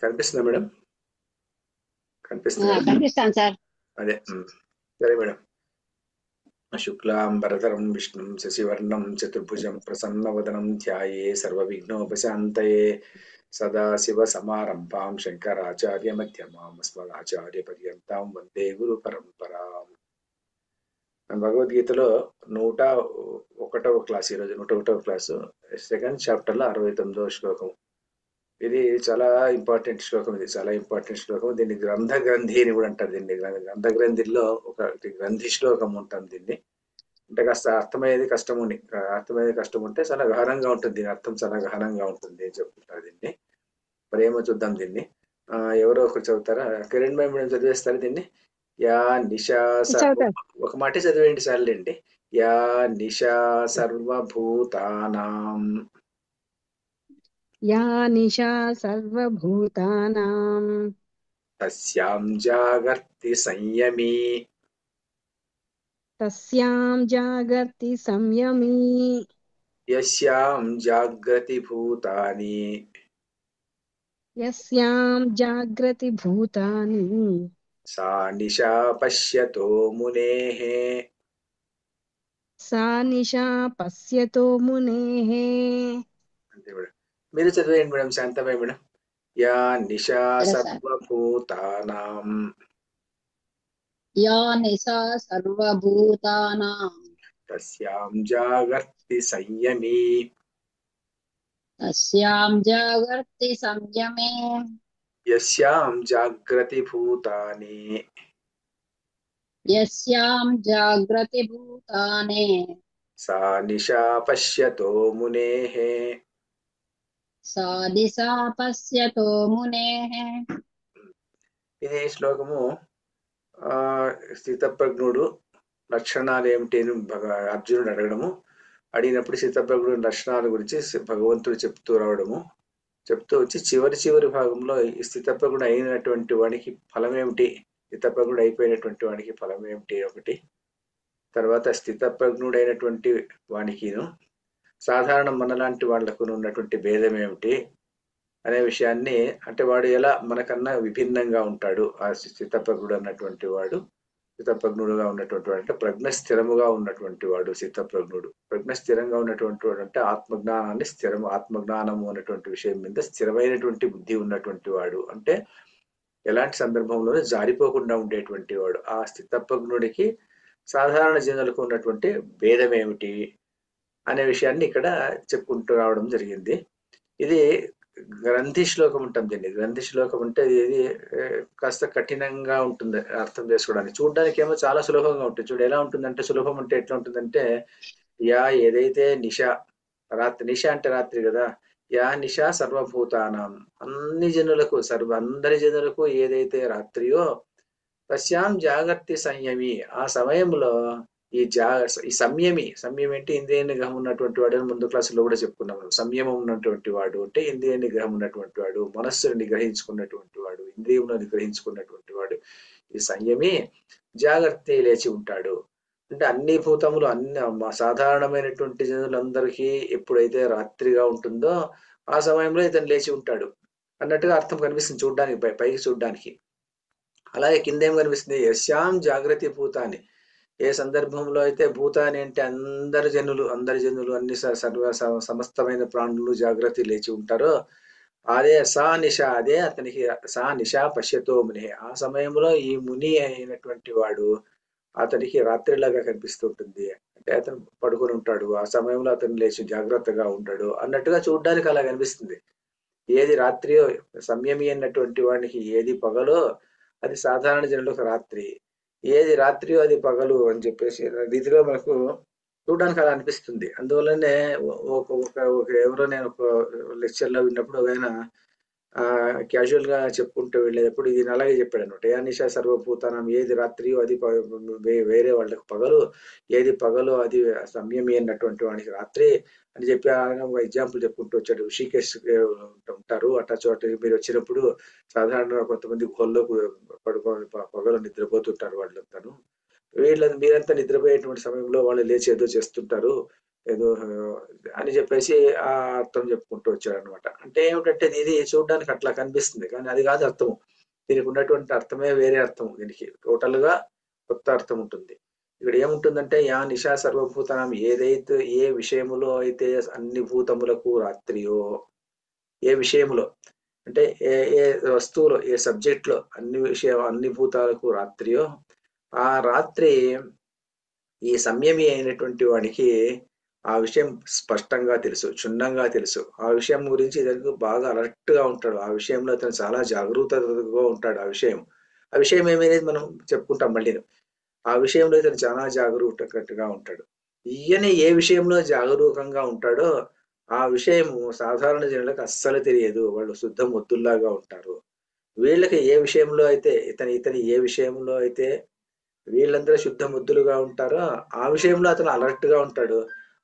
కనిపిస్తుందా మేడం? కనిపిస్తుంది. కనిపిస్తాను సార్. అదే సరే మేడం. శుక్లాంబరధరం విష్ణుం శశివర్ణం చతుర్భుజం ప్రసన్నవదనం ధ్యాయే సర్వవిఘ్నోపశాంతయే సదాశివ సమారంభాం శంకరాచార్య మధ్యమాం అస్మదాచార్య పర్యంతం వందే గురు పరంపరాం. భగవద్గీతలో 101వ క్లాస్, ఈరోజు 101వ క్లాసు, సెకండ్ చాప్టర్లో 69వ శ్లోకం. ఇది చాలా ఇంపార్టెంట్ శ్లోకం. ఇది చాలా ఇంపార్టెంట్ శ్లోకం. దీన్ని గ్రంథ గ్రంథి అని కూడా అంటారు. దీన్ని గ్రంథ గ్రంథిలో ఒకటి గ్రంథి శ్లోకం ఉంటుంది. దీన్ని అంటే కాస్త అర్థమయ్యేది కష్టం ఉంది. అర్థమయ్యేది కష్టం ఉంటే చాలా గహనంగా ఉంటుంది. దీని అర్థం చాలా గహనంగా ఉంటుంది అని చెప్తుంటారు. దీన్ని మరి ఏమో చూద్దాం. దీన్ని ఎవరో ఒకరు చదువుతారా? కిరణ్ భాయ్ మేడం చదివేస్తారు దీన్ని. యా నిశా చదువుతాను. ఒక మాట చదివేయండి సార్లేండి. యా నిశా సర్వభూతానాం యా నిశా సర్వభూతానాం తస్యాం జాగర్తి సంయమీ తస్యాం జాగర్తి సంయమీ యస్యాం జాగ్రతి భూతాని యస్యాం జాగ్రతి భూతాని సా నిశా పశ్యతో మునేః. సా నిశా పశ్యతో మునేః. అంతే మేడం. మీరు చదివేయండి మేడం. శాంతమయ్య మేడం. యా నిశా సరే సార్. సర్వభూతానాం యా నిశా సర్వభూతానాం తస్యాం జాగర్తి సంయమీ తస్యాం జాగర్తి సంయమే యస్యాం జాగ్రతి భూతాని యస్యాం జాగ్రతి భూతానే సా నిశా పశ్యతో మునేః. సా దిశా పశ్యతో మునేః. ఇది శ్లోకము స్థితప్రజ్ఞుడు లక్షణాలు ఏమిటి అని అర్జునుడు అడగడము. అడిగినప్పుడు స్థితప్రజ్ఞుడు లక్షణాల గురించి భగవంతుడు చెప్తూ రావడము. చెప్తూ వచ్చి చివరి భాగంలో ఈ స్థితప్రజ్ఞుడు అయినటువంటి వాడికి ఫలం ఏమిటి, స్థితప్రజ్ఞుడు అయిపోయినటువంటి వాడికి ఫలం ఏమిటి ఒకటి, తర్వాత స్థితప్రజ్ఞుడైనటువంటి వానికిను సాధారణ మనలాంటి వాళ్లకు ఉన్నటువంటి భేదం ఏమిటి అనే విషయాన్ని, అంటే వాడు ఎలా మనకన్నా విభిన్నంగా ఉంటాడు ఆ స్థితప్రజ్ఞుడు అన్నటువంటి వాడు. స్థితప్రజ్ఞుడుగా ఉన్నటువంటి వాడు అంటే ప్రజ్ఞ స్థిరముగా ఉన్నటువంటి వాడు. స్థితప్రజ్ఞుడు ప్రజ్ఞ స్థిరంగా ఉన్నటువంటి వాడు అంటే ఆత్మజ్ఞానాన్ని ఆత్మజ్ఞానము అన్నటువంటి విషయం మీద స్థిరమైనటువంటి బుద్ధి ఉన్నటువంటి వాడు. అంటే ఎలాంటి సందర్భంలోనూ జారిపోకుండా ఉండేటువంటి వాడు. ఆ స్థితప్రజ్ఞుడికి సాధారణ జనులకు ఉన్నటువంటి భేదం ఏమిటి అనే విషయాన్ని ఇక్కడ చెప్పుకుంటూ రావడం జరిగింది. ఇది గ్రంథి శ్లోకం ఉంటుంది. దీన్ని గ్రంథి శ్లోకం అంటే ఇది కాస్త కఠినంగా ఉంటుంది అర్థం చేసుకోవడానికి. చూడడానికి ఏమో చాలా సులభంగా ఉంటుంది. చూడు ఎలా ఉంటుందంటే, సులభం అంటే ఎట్లా ఉంటుందంటే, యా ఏదైతే నిశ రాత్రి, నిశ అంటే రాత్రి కదా, యా నిశ సర్వభూతానాం అన్ని జనులకు అందరి జనులకు ఏదైతే రాత్రియో తస్యాం జాగర్తి సంయమి ఆ సమయంలో ఈ సంయమి అంటే ఇంద్రియ నిగ్రహం ఉన్నటువంటి వాడు అని ముందు క్లాసులో కూడా చెప్పుకున్నాం. సంయమం ఉన్నటువంటి వాడు అంటే ఇంద్రియ నిగ్రహం ఉన్నటువంటి వాడు, మనస్సును నిగ్రహించుకున్నటువంటి వాడు, ఇంద్రియములను నిగ్రహించుకున్నటువంటి వాడు. ఈ సంయమి జాగ్రత్త లేచి ఉంటాడు. అంటే అన్ని భూతములు సాధారణమైనటువంటి జనులందరికీ ఎప్పుడైతే రాత్రిగా ఉంటుందో ఆ సమయంలో ఇతను లేచి ఉంటాడు అన్నట్టుగా అర్థం కనిపిస్తుంది చూడ్డానికి, పైకి చూడ్డానికి. అలాగే కింద ఏం కనిపిస్తుంది, యశ్యాం జాగ్రత్త భూతాన్ని. ఏ సందర్భంలో అయితే భూతాన్ని అంటే అందరి జనులు అన్ని సమస్తమైన ప్రాణులు జాగ్రత్త లేచి ఉంటారో అదే సా నిశ, అదే అతనికి సా నిశా పశ్యతో ముని. ఆ సమయంలో ఈ ముని అయినటువంటి వాడు అతనికి రాత్రిలాగా కనిపిస్తుంటుంది. అంటే అతను పడుకొని ఉంటాడు, ఆ సమయంలో అతను లేచి జాగ్రత్తగా ఉంటాడు అన్నట్టుగా చూడడానికి అలా కనిపిస్తుంది. ఏది రాత్రియో సంయమి అన్నటువంటి వాడికి ఏది పగలో అది సాధారణ జనులకు రాత్రి, ఏది రాత్రియో అది పగలు అని చెప్పేసి రీతిలో మనకు చూడడానికి అలా అనిపిస్తుంది. అందువల్లనే ఎవరో నేను ఒక లెక్చర్లో విన్నప్పుడు ఆయన క్యాజువల్ గా చెప్పుకుంటూ వెళ్ళేటప్పుడు ఈయన అలాగే చెప్పాడు అనమాట. యా నిశా సర్వభూతానం, ఏది రాత్రియో అది వేరే వాళ్ళకి పగలు, ఏది పగలో అది సంయమి అన్నటువంటి వాడికి రాత్రి అని చెప్పి ఆయన ఒక ఎగ్జాంపుల్ చెప్పుకుంటూ వచ్చాడు. ఋషికేశ్ ఉంటారు అట్లా చోట మీరు వచ్చినప్పుడు సాధారణంగా కొంతమంది గుహల్లో పడుకొని పగలు నిద్రపోతుంటారు వాళ్ళంతాను. మీరంతా నిద్రపోయేటువంటి సమయంలో వాళ్ళు లేచి ఏదో చేస్తుంటారు, ఏదో అని చెప్పేసి ఆ అర్థం చెప్పుకుంటూ వచ్చాడు అనమాట. అంటే ఏమిటంటే ఇది చూడడానికి అట్లా కనిపిస్తుంది, కానీ అది కాదు అర్థం. దీనికి ఉన్నటువంటి అర్థమే వేరే అర్థం. దీనికి టోటల్ గా కొత్త అర్థం ఉంటుంది. ఇక్కడ ఏముంటుందంటే యా నిశా సర్వభూతానం, ఏదైతే ఏ విషయములో అయితే అన్ని భూతములకు రాత్రియో, ఏ విషయములో అంటే ఏ ఏ వస్తువులో ఏ సబ్జెక్ట్ లో అన్ని భూతాలకు రాత్రియో, ఆ రాత్రి ఈ సంయమి అయినటువంటి వాడికి ఆ విషయం స్పష్టంగా తెలుసు, క్షుణ్ణంగా తెలుసు. ఆ విషయం గురించి ఇతనికి బాగా అలర్ట్ గా ఉంటాడు. ఆ విషయంలో అతను చాలా జాగరూకతగా ఉంటాడు. ఆ విషయం ఏమనేది మనం చెప్పుకుంటాం మళ్ళీ. ఆ విషయంలో ఇతను చాలా జాగరూకతగా ఉంటాడు. ఈయన ఏ విషయంలో జాగరూకంగా ఉంటాడో ఆ విషయము సాధారణ జనులకు అస్సలు తెలియదు. వాళ్ళు శుద్ధ మొద్దుల్లాగా ఉంటారు. వీళ్ళకి ఏ విషయంలో అయితే ఇతని ఏ విషయంలో అయితే వీళ్ళందరూ శుద్ధ ముద్దులుగా ఉంటారో ఆ విషయంలో అతను అలర్ట్ గా ఉంటాడు.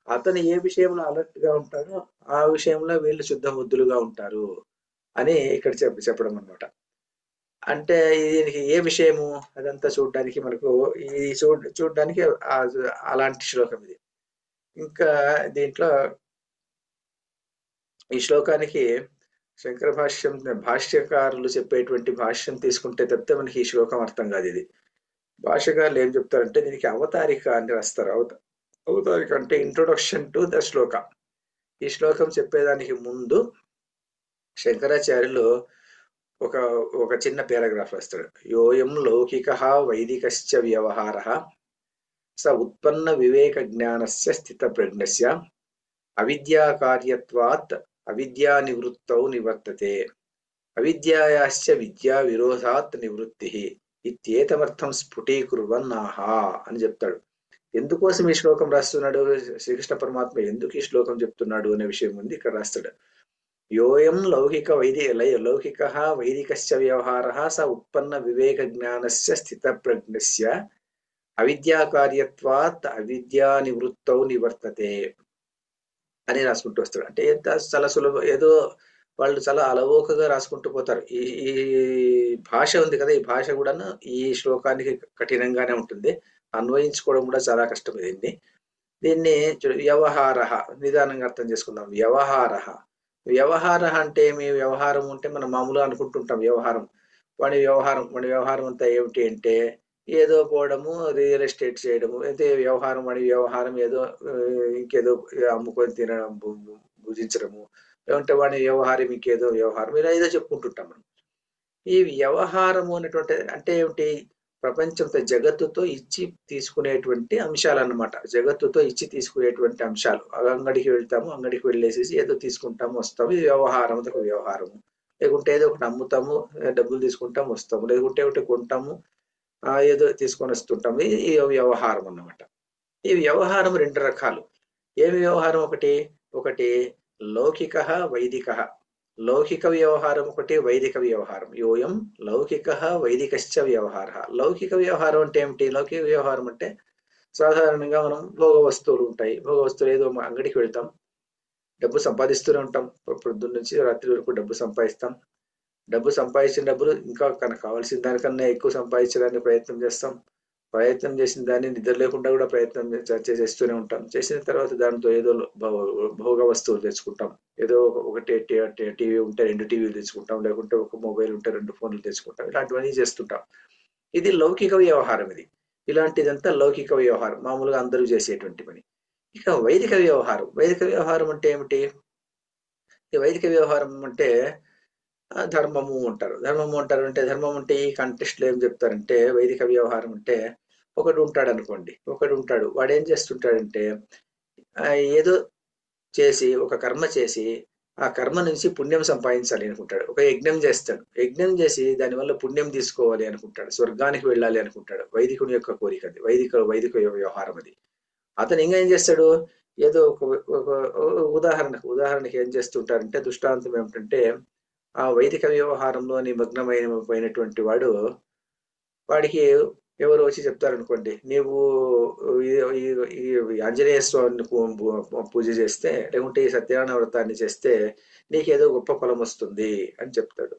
అతను ఏ విషయంలో అలర్ట్ గా ఉంటాడో ఆ విషయంలో వీళ్ళు శుద్ధ ముద్దులుగా ఉంటారు అని ఇక్కడ చెప్పడం అన్నమాట. అంటే దీనికి ఏ విషయము అదంతా చూడడానికి మనకు ఇది చూడడానికి అలాంటి శ్లోకం ఇది. ఇంకా దీంట్లో ఈ శ్లోకానికి శంకర భాష్యకారులు చెప్పేటువంటి భాష్యం తీసుకుంటే తప్పితే మనకి ఈ శ్లోకం అర్థం కాదు. ఇది భాష్యకారులు ఏం చెప్తారంటే దీనికి అవతారిక అని రాస్తారు. అవతారిక అంటే ఇంట్రొడక్షన్ టు ద శ్లోక. ఈ శ్లోకం చెప్పేదానికి ముందు శంకరాచార్యులు ఒక ఒక చిన్న పారాగ్రాఫ్ రాస్తాడు. యోయం లౌకిక వైదికశ్చ వ్యవహార స ఉత్పన్న వివేక జ్ఞానస్య స్థిత ప్రజ్ఞస్య అవిద్యా కార్యత్వాత్ అవిద్యా నివృత్తౌ నివర్తతే అవిద్యాయాశ్చ విద్యా విరోధాత్ నివృత్తి ఇత్యేతమర్థం స్ఫుటీకుర్వన్నాహా అని చెప్తాడు. ఎందుకోసం ఈ శ్లోకం రాస్తున్నాడు శ్రీకృష్ణ పరమాత్మ, ఎందుకు ఈ శ్లోకం చెప్తున్నాడు అనే విషయం ఉంది ఇక్కడ రాస్తాడు. యోయం లౌకిక వైదికశ్చ వ్యవహార స ఉత్పన్న వివేక జ్ఞానస్య స్థిత ప్రజ్ఞస్య అవిద్యా కార్యత్వాత్ అవిద్యా నివృత్తౌ నివర్తతే అని రాసుకుంటూ వస్తాడు. అంటే ఎంత చాలా సులభం, ఏదో వాళ్ళు చాలా అలవోకగా రాసుకుంటూ పోతారు. ఈ భాష ఉంది కదా, ఈ భాష కూడా ఈ శ్లోకానికి కఠినంగానే ఉంటుంది. అన్వయించుకోవడం కూడా చాలా కష్టం. దీన్ని వ్యవహార, నిదానంగా అర్థం చేసుకుందాం. వ్యవహార అంటే ఏమి? వ్యవహారం అంటే మనం మామూలుగా అనుకుంటుంటాం వ్యవహారం. వాడి వ్యవహారం అంతా ఏమిటి అంటే ఏదో పోవడము, రియల్ ఎస్టేట్ చేయడము, అయితే వ్యవహారం ఏదో ఇంకేదో అమ్ముకొని తినడం, భుజించడము, లేకుంటే వాడి వ్యవహారం ఇంకేదో వ్యవహారం, ఇలా ఏదో చెప్పుకుంటుంటాం మనం. ఈ వ్యవహారము అనేటువంటి అంటే ఏమిటి? ప్రపంచంతో జగత్తుతో ఇచ్చి తీసుకునేటువంటి అంశాలు అన్నమాట. జగత్తుతో ఇచ్చి తీసుకునేటువంటి అంశాలు. అంగడికి వెళ్తాము, అంగడికి వెళ్ళేసేసి ఏదో తీసుకుంటాము వస్తాము, ఇది వ్యవహారం. అదొక వ్యవహారము. లేకుంటే ఏదో ఒకటి అమ్ముతాము, డబ్బులు తీసుకుంటాము వస్తాము, లేకుంటే ఒకటి కొంటాము, ఏదో తీసుకొని వస్తుంటాము, ఈ వ్యవహారం అన్నమాట. ఈ వ్యవహారం రెండు రకాలు. ఏమి వ్యవహారం? ఒకటి లౌకిక, వైదిక. లౌకిక వ్యవహారం ఒకటి, వైదిక వ్యవహారం. యోయం లౌకిక వైదికశ్చ వ్యవహార. లౌకిక వ్యవహారం అంటే ఏమిటి? లౌకిక వ్యవహారం అంటే సాధారణంగా మనం భోగ వస్తువులు ఉంటాయి. భోగ వస్తువులు ఏదో అంగడికి వెళ్తాం, డబ్బు సంపాదిస్తూనే ఉంటాం. పొద్దున్న నుంచి రాత్రి వరకు డబ్బు సంపాదిస్తాం. డబ్బు సంపాదించిన డబ్బులు ఇంకా కావాల్సిన దానికన్నా ఎక్కువ సంపాదించడానికి ప్రయత్నం చేసిన దాన్ని నిద్ర లేకుండా కూడా ప్రయత్నం చేస్తూనే ఉంటాం. చేసిన తర్వాత దాంతో ఏదో భోగ వస్తువులు తెచ్చుకుంటాం. ఏదో ఒకటి టీవీ ఉంటే 2 టీవీలు తెచ్చుకుంటాం, లేకుంటే ఒక మొబైల్ ఉంటే 2 ఫోన్లు తెచ్చుకుంటాం. ఇలాంటివన్నీ చేస్తుంటాం. ఇది లౌకిక వ్యవహారం. ఇలాంటిదంతా లౌకిక వ్యవహారం, మామూలుగా అందరూ చేసేటువంటి పని. ఇక వైదిక వ్యవహారం అంటే ఏమిటి? ఈ వైదిక వ్యవహారం అంటే ధర్మము అంటారు అంటే ధర్మం అంటే ఈ కంటెస్ట్ లో ఏం చెప్తారంటే వైదిక వ్యవహారం అంటే ఒకడు ఉంటాడు, వాడు ఏం చేస్తుంటాడంటే ఏదో చేసి ఒక కర్మ చేసి ఆ కర్మ నుంచి పుణ్యం సంపాదించాలి అనుకుంటాడు. ఒక యజ్ఞం చేసి దానివల్ల పుణ్యం తీసుకోవాలి అనుకుంటాడు, స్వర్గానికి వెళ్ళాలి అనుకుంటాడు. వైదికుని యొక్క కోరిక అది, వైదిక వ్యవహారం అది. అతను ఇంకా ఏం చేస్తాడు? ఏదో ఒక ఉదాహరణకి ఏం చేస్తుంటారంటే దృష్టాంతం ఏమిటంటే ఆ వైదిక వ్యవహారంలో నిమగ్నమైనటువంటి వాడికి ఎవరు వచ్చి చెప్తారనుకోండి, నీవు ఈ ఆంజనేయ స్వామిని పూజ చేస్తే, లేకుంటే ఈ సత్యనారాయణ వ్రతాన్ని చేస్తే నీకేదో గొప్ప ఫలం వస్తుంది అని చెప్తాడు.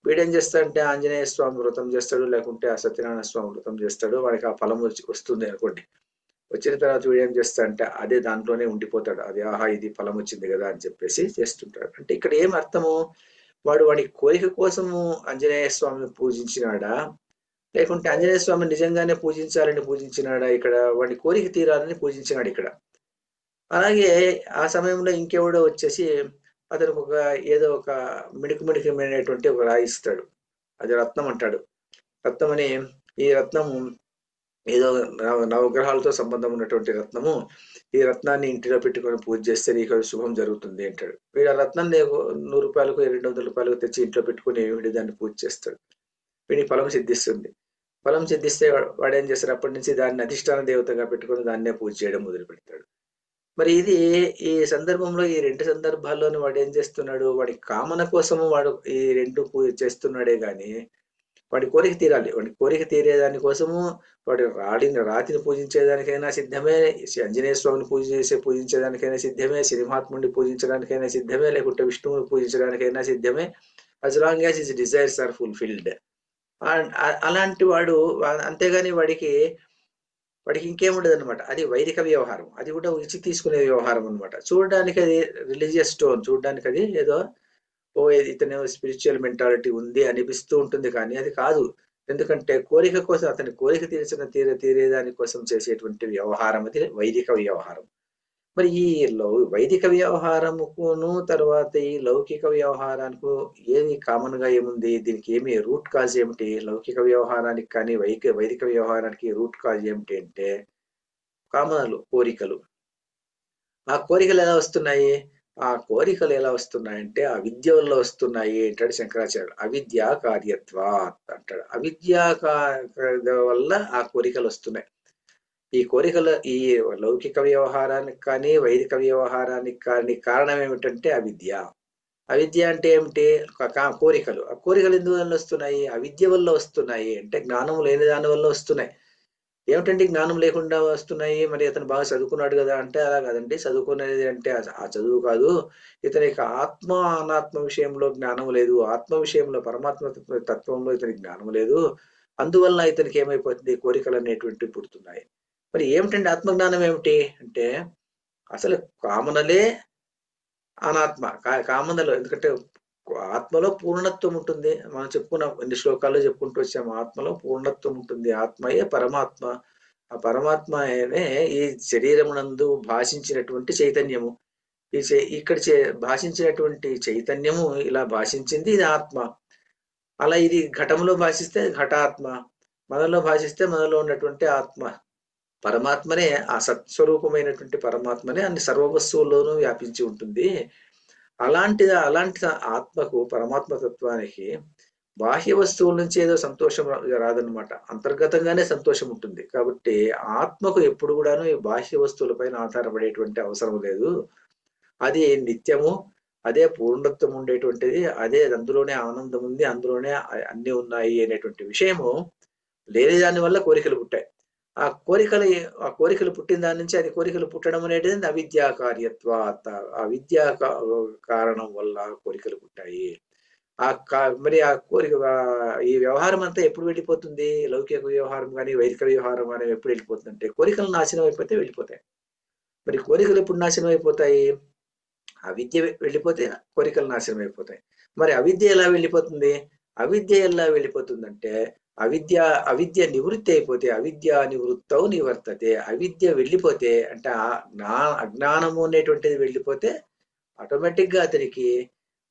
వీడేం చేస్తాడంటే ఆంజనేయ స్వామి వ్రతం చేస్తాడు, లేకుంటే ఆ సత్యనారాయణ స్వామి వ్రతం చేస్తాడు, వాడికి ఆ ఫలం వస్తుంది అనుకోండి. వచ్చిన తర్వాత వీడు ఏం చేస్తాడంటే అదే దాంట్లోనే ఉండిపోతాడు. అది ఆహా ఇది ఫలం వచ్చింది కదా అని చెప్పేసి చేస్తుంటాడు. అంటే ఇక్కడ ఏం అర్థము, వాడి కోరిక కోసము ఆంజనేయ స్వామిని పూజించినాడా, లేకుంటే ఆంజనేయ స్వామిని నిజంగానే పూజించాలని పూజించినాడా? ఇక్కడ వాడి కోరిక తీరాలని పూజించినాడు ఇక్కడ. అలాగే ఆ సమయంలో ఇంకెవడో వచ్చేసి అతనికి ఏదో ఒక మిణుకుమిణుకమైనటువంటి ఒక రాయి ఇస్తాడు. అది రత్నం అంటాడు. రత్నం అని, ఈ రత్నం ఏదో నవగ్రహాలతో సంబంధం ఉన్నటువంటి రత్నము, ఈ రత్నాన్ని ఇంటిలో పెట్టుకొని పూజ చేస్తే నీకు శుభం జరుగుతుంది అంటాడు. వీడు ఆ రత్నాన్ని 100 రూపాయలకు 200 రూపాయలకు తెచ్చి ఇంట్లో పెట్టుకుని వీడి దాన్ని పూజ చేస్తాడు. వీడికి ఫలం సిద్ధిస్తుంది. ఫలం సిద్ధిస్తే వాడు ఏం చేస్తాడు, అప్పటి నుంచి దాన్ని అధిష్టాన దేవతగా పెట్టుకొని దాన్నే పూజ చేయడం మొదలు పెడతాడు. మరి ఇది ఈ సందర్భంలో ఈ 2 సందర్భాల్లోనూ వాడు ఏం చేస్తున్నాడు, వాడి కామన కోసము వాడు ఈ 2 పూజ చేస్తున్నాడే గాని వాడి కోరిక తీరాలి. వాడి కోరిక తీరేదాని కోసము వాడు రాతిని పూజించేదానికైనా సిద్ధమే, ఆంజనేయ స్వామిని పూజించేదానికైనా సిద్ధమే, శ్రీ మహాత్ముడిని పూజించడానికైనా సిద్ధమే, లేకుంటే విష్ణువుని పూజించడానికైనా సిద్ధమే, as long as his desires are fulfilled. అలాంటి వాడు, అంతేగాని వాడికి ఇంకేముండదు అనమాట. అది వైదిక వ్యవహారం, అది కూడా ఇచ్చి తీసుకునే వ్యవహారం అనమాట. చూడడానికి అది రిలీజియస్ స్టోన్, చూడడానికి అది ఏదో ఇతను స్పిరిచువల్ మెంటాలిటీ ఉంది అనిపిస్తూ ఉంటుంది, కానీ అది కాదు. ఎందుకంటే కోరిక కోసం, అతని కోరిక తీరేదాని కోసం చేసేటువంటి వ్యవహారం అది వైదిక వ్యవహారం. మరి ఈ వైదిక వ్యవహారముకును తర్వాత ఈ లౌకిక వ్యవహారానికి ఏమి కామన్ గా ఏముంది, దీనికి ఏమి రూట్ కాజ్ ఏమిటి? లౌకిక వ్యవహారానికి కానీ వైదిక వ్యవహారానికి రూట్ కాజ్ ఏమిటి అంటే కామనలు, కోరికలు. ఆ కోరికలు ఎలా వస్తున్నాయి? అంటే అవిద్య వల్ల వస్తున్నాయి అంటాడు శంకరాచార్యుడు. అవిద్యా కార్యత్వాత్ అంటాడు. అవిద్యా వల్ల ఆ కోరికలు వస్తున్నాయి. ఈ కోరికలు ఈ లౌకిక వ్యవహారానికి కానీ వైదిక వ్యవహారానికి కానీ కారణం ఏమిటంటే అవిద్య. అవిద్య అంటే ఏమిటి? కోరికలు. ఆ కోరికలు ఎందువల్ల వస్తున్నాయి? అవిద్య వల్ల వస్తున్నాయి. అంటే జ్ఞానం లేని దాని వల్ల వస్తున్నాయి. ఏమిటంటే జ్ఞానం లేకుండా వస్తున్నాయి. మరి అతను బాగా చదువుకున్నాడు కదా అంటే అలా కాదండి. చదువుకునేది అంటే ఆ చదువు కాదు, ఇతనికి ఆత్మ అనాత్మ విషయంలో జ్ఞానం లేదు, ఆత్మ విషయంలో పరమాత్మ తత్వంలో ఇతనికి జ్ఞానం లేదు. అందువల్ల ఇతనికి ఏమైపోతుంది, కోరికలు అనేటువంటివి పుడుతున్నాయి. మరి ఏమిటంటే ఆత్మజ్ఞానం ఏమిటి అంటే అసలు కామనలే అనాత్మ. కామనలు, ఎందుకంటే ఆత్మలో పూర్ణత్వం ఉంటుంది. మనం చెప్పుకున్నాం, ఎన్ని శ్లోకాల్లో చెప్పుకుంటూ వచ్చాము, ఆత్మలో పూర్ణత్వం ఉంటుంది. ఆత్మయే పరమాత్మ. ఆ పరమాత్మనే ఈ శరీరమునందు భాషించినటువంటి చైతన్యము. ఇక్కడ భాషించినటువంటి చైతన్యము ఇలా భాషించింది, ఇది ఆత్మ. అలా ఇది ఘటంలో భాషిస్తే ఘటాత్మ, మనలో భాషిస్తే మనలో ఉన్నటువంటి ఆత్మ. పరమాత్మనే, ఆ సత్స్వరూపమైనటువంటి పరమాత్మనే అన్ని సర్వవస్తువుల్లోనూ వ్యాపించి ఉంటుంది. అలాంటి ఆత్మకు, పరమాత్మ తత్వానికి బాహ్య వస్తువుల నుంచి ఏదో సంతోషం రాదనమాట. అంతర్గతంగానే సంతోషం ఉంటుంది. కాబట్టి ఆత్మకు ఎప్పుడు కూడాను ఈ బాహ్య వస్తువులపైన ఆధారపడేటువంటి అవసరం లేదు. అది నిత్యము, అదే పూర్ణత్వం ఉండేటువంటిది, అదే అందులోనే ఆనందం ఉంది, అందులోనే అన్ని ఉన్నాయి అనేటువంటి విషయము లేని దాని వల్ల కోరికలు పుట్టాయి. ఆ కోరికలు పుట్టిన దాని నుంచి అది కోరికలు పుట్టడం అనేది అవిద్యా కార్యత్వాత్. ఆ విద్యా కారణం వల్ల కోరికలు పుట్టాయి. మరి ఆ కోరిక, ఈ వ్యవహారం అంతా ఎప్పుడు వెళ్ళిపోతుంది? లౌకిక వ్యవహారం కానీ వైదిక వ్యవహారం కానీ ఎప్పుడు వెళ్ళిపోతుంది అంటే కోరికలు నాశనం అయిపోతే వెళ్ళిపోతాయి. మరి కోరికలు ఎప్పుడు నాశనం అయిపోతాయి? అవిద్య వెళ్ళిపోతే కోరికలు నాశనం అయిపోతాయి. మరి అవిద్య ఎలా వెళ్ళిపోతుంది? అవిద్య ఎలా వెళ్ళిపోతుందంటే అవిద్య నివృత్తి అయిపోతే, అవిద్య నివృత్తౌ నివర్తతే. అవిద్య వెళ్ళిపోతే అంటే అజ్ఞానము అనేటువంటిది వెళ్ళిపోతే ఆటోమేటిక్ గా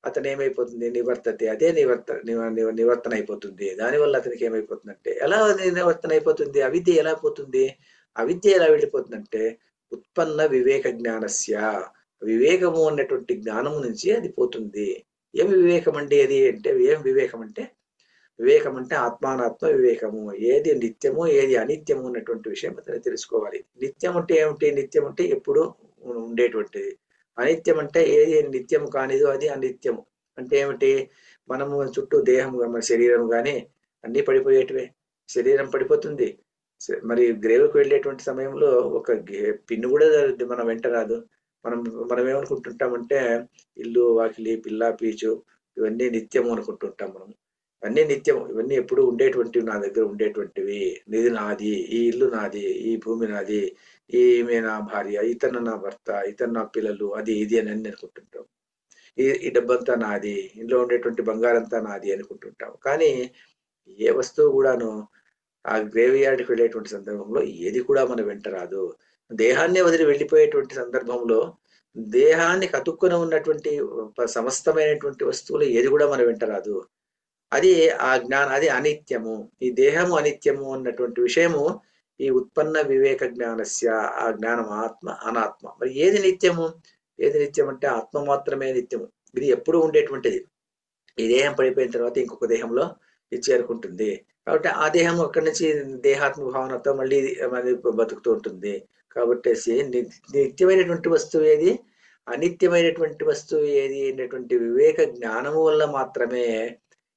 అతను ఏమైపోతుంది, నివర్తతే, అదే నివర్తన అయిపోతుంది. దానివల్ల అతనికి ఏమైపోతుందంటే, ఎలా నివర్తన అయిపోతుంది? అవిద్య ఎలా పోతుంది? అవిద్య ఎలా వెళ్ళిపోతుందంటే ఉత్పన్న వివేక జ్ఞానస్య, వివేకము అన్నటువంటి జ్ఞానము నుంచి అది పోతుంది. ఏమి వివేకం అండి అది అంటే, ఏం వివేకం అంటే, వివేకం అంటే ఆత్మానాత్మ వివేకము. ఏది నిత్యము ఏది అనిత్యము అన్నటువంటి విషయం అతను తెలుసుకోవాలి. నిత్యం అంటే ఏమిటి? నిత్యం అంటే ఎప్పుడు ఉండేటువంటిది. అనిత్యం అంటే ఏది నిత్యము కానిదో అది అనిత్యము. అంటే ఏమిటి? మనము చుట్టూ దేహము, మన శరీరం కానీ అన్ని పడిపోయేటివే. శరీరం పడిపోతుంది. మరి గ్రేవ్కి వెళ్ళేటువంటి సమయంలో ఒక పిన్ను కూడా మన వెంట రాదు. మనం ఏమనుకుంటుంటామంటే ఇల్లు, వాకిలి, పిల్ల, పీచు ఇవన్నీ నిత్యము అనుకుంటుంటాం మనం. అన్నీ నిత్యం, ఇవన్నీ ఎప్పుడు ఉండేటువంటివి, నా దగ్గర ఉండేటువంటివి. ఇది నాది, ఈ ఇల్లు నాది, ఈ భూమి నాది, ఈమె నా భార్య, ఇతను నా భర్త, ఇతను నా పిల్లలు, అది ఇది అని అన్ని అనుకుంటుంటాం. ఈ డబ్బంతా నాది, ఇంట్లో ఉండేటువంటి బంగారంతా నాది అనుకుంటుంటాం. కానీ ఏ వస్తువు కూడాను ఆ గ్రేవ్ యార్డ్కి వెళ్ళేటువంటి సందర్భంలో ఏది కూడా మన వెంట రాదు. దేహాన్నే వదిలి వెళ్ళిపోయేటువంటి సందర్భంలో దేహానికి అతుక్కుని ఉన్నటువంటి సమస్తమైనటువంటి వస్తువులు ఏది కూడా మన వెంట రాదు. అది ఆ అది అనిత్యము, ఈ దేహము అనిత్యము అన్నటువంటి విషయము ఈ ఉత్పన్న వివేక జ్ఞానస్య. ఆ జ్ఞానం ఆత్మ అనాత్మ. మరి ఏది నిత్యము? ఏది నిత్యం అంటే ఆత్మ మాత్రమే నిత్యము. ఇది ఎప్పుడు ఉండేటువంటిది. ఈ దేహం పడిపోయిన తర్వాత ఇంకొక దేహంలో ఇది చేరుకుంటుంది. కాబట్టి ఆ దేహం అక్కడి నుంచి దేహాత్మ భావనతో మళ్ళీ బతుకుతూ ఉంటుంది. కాబట్టి నిత్యమైనటువంటి వస్తువు ఏది, అనిత్యమైనటువంటి వస్తువు ఏది అనేటువంటి వివేక జ్ఞానము వల్ల మాత్రమే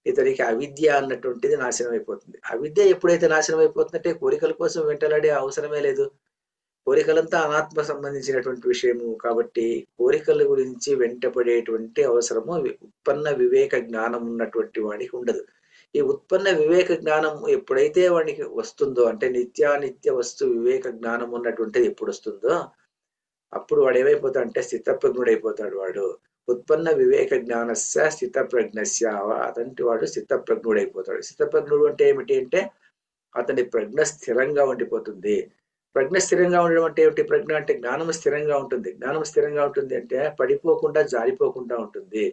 ఇతనికి అవిద్య అన్నటువంటిది నాశనం అయిపోతుంది. అవిద్య ఎప్పుడైతే నాశనం అయిపోతుందంటే కోరికల కోసం వెంటలాడే అవసరమే లేదు. కోరికలంతా అనాత్మ సంబంధించినటువంటి విషయము. కాబట్టి కోరికల గురించి వెంటపడేటువంటి అవసరము ఉత్పన్న వివేక జ్ఞానం ఉన్నటువంటి వాడికి ఉండదు. ఈ ఉత్పన్న వివేక జ్ఞానం ఎప్పుడైతే వాడికి వస్తుందో, అంటే నిత్యానిత్య వస్తు వివేక జ్ఞానం ఉన్నటువంటిది ఎప్పుడు వస్తుందో అప్పుడు వాడు ఏమైపోతాడు అంటే స్థితప్రజ్ఞుడైపోతాడు. వాడు ఉత్పన్న వివేక జ్ఞానస్య స్థితప్రజ్ఞస్య, అతంటి వాడు స్థితప్రజ్ఞుడైపోతాడు. స్థితప్రజ్ఞుడు అంటే ఏమిటి అంటే అతని ప్రజ్ఞ స్థిరంగా ఉండిపోతుంది. ప్రజ్ఞ స్థిరంగా ఉండడం అంటే ఏమిటి? ప్రజ్ఞ అంటే జ్ఞానం స్థిరంగా ఉంటుంది. జ్ఞానం స్థిరంగా ఉంటుంది అంటే పడిపోకుండా జారిపోకుండా ఉంటుంది.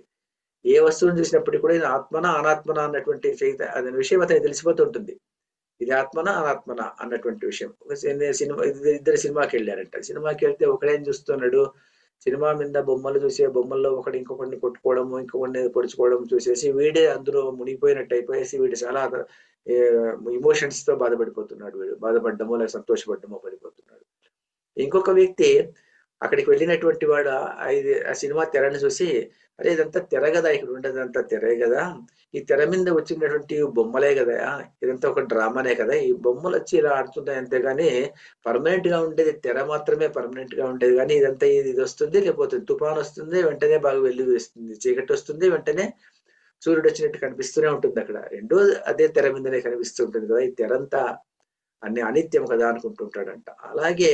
ఏ వస్తువుని చూసినప్పటికీ కూడా ఇది ఆత్మన అనాత్మన అన్నటువంటి అనే విషయం అతనికి తెలిసిపోతుంటుంది. ఇది ఆత్మన అనాత్మన అన్నటువంటి విషయం. సినిమా ఇద్దరు సినిమాకి వెళ్ళారంట. సినిమాకి వెళ్తే ఒకడేం చూస్తున్నాడు, సినిమా మీద బొమ్మలు చూసే బొమ్మల్లో ఒకటి ఇంకొకటిని కొట్టుకోవడము, ఇంకొకటిని పొడుచుకోవడం చూసేసి వీడే అందులో మునిగిపోయినట్టు అయిపోయేసి వీడు చాలా ఇమోషన్స్ తో బాధపడిపోతున్నాడు. వీడు బాధపడ్డమో లేదా సంతోషపడ్డమో పడిపోతున్నాడు. ఇంకొక వ్యక్తి అక్కడికి వెళ్ళినటువంటి వాడు ఆ సినిమా తెరని చూసి, అరే ఇదంతా తెర కదా, ఇక్కడ ఉండేదంతా తెరే కదా, ఈ తెర మీద వచ్చినటువంటి బొమ్మలే కదా, ఇదంతా ఒక డ్రామానే కదా, ఈ బొమ్మలు వచ్చి ఇలా ఆడుతున్నాయి అంతేగాని పర్మనెంట్ గా ఉండేది తెర మాత్రమే పర్మనెంట్ గా ఉండేది. కానీ ఇదంతా ఇది వస్తుంది, లేకపోతే తుఫాన్ వస్తుంది, వెంటనే బాగా వెళ్లి వేస్తుంది, చీకటి వస్తుంది, వెంటనే సూర్యుడు వచ్చినట్టు కనిపిస్తూనే ఉంటుంది. అక్కడ రెండో అదే తెర మీదనే కనిపిస్తూ ఉంటుంది కదా, ఈ తెరంతా అన్ని అనిత్యం కదా అనుకుంటుంటాడంట. అలాగే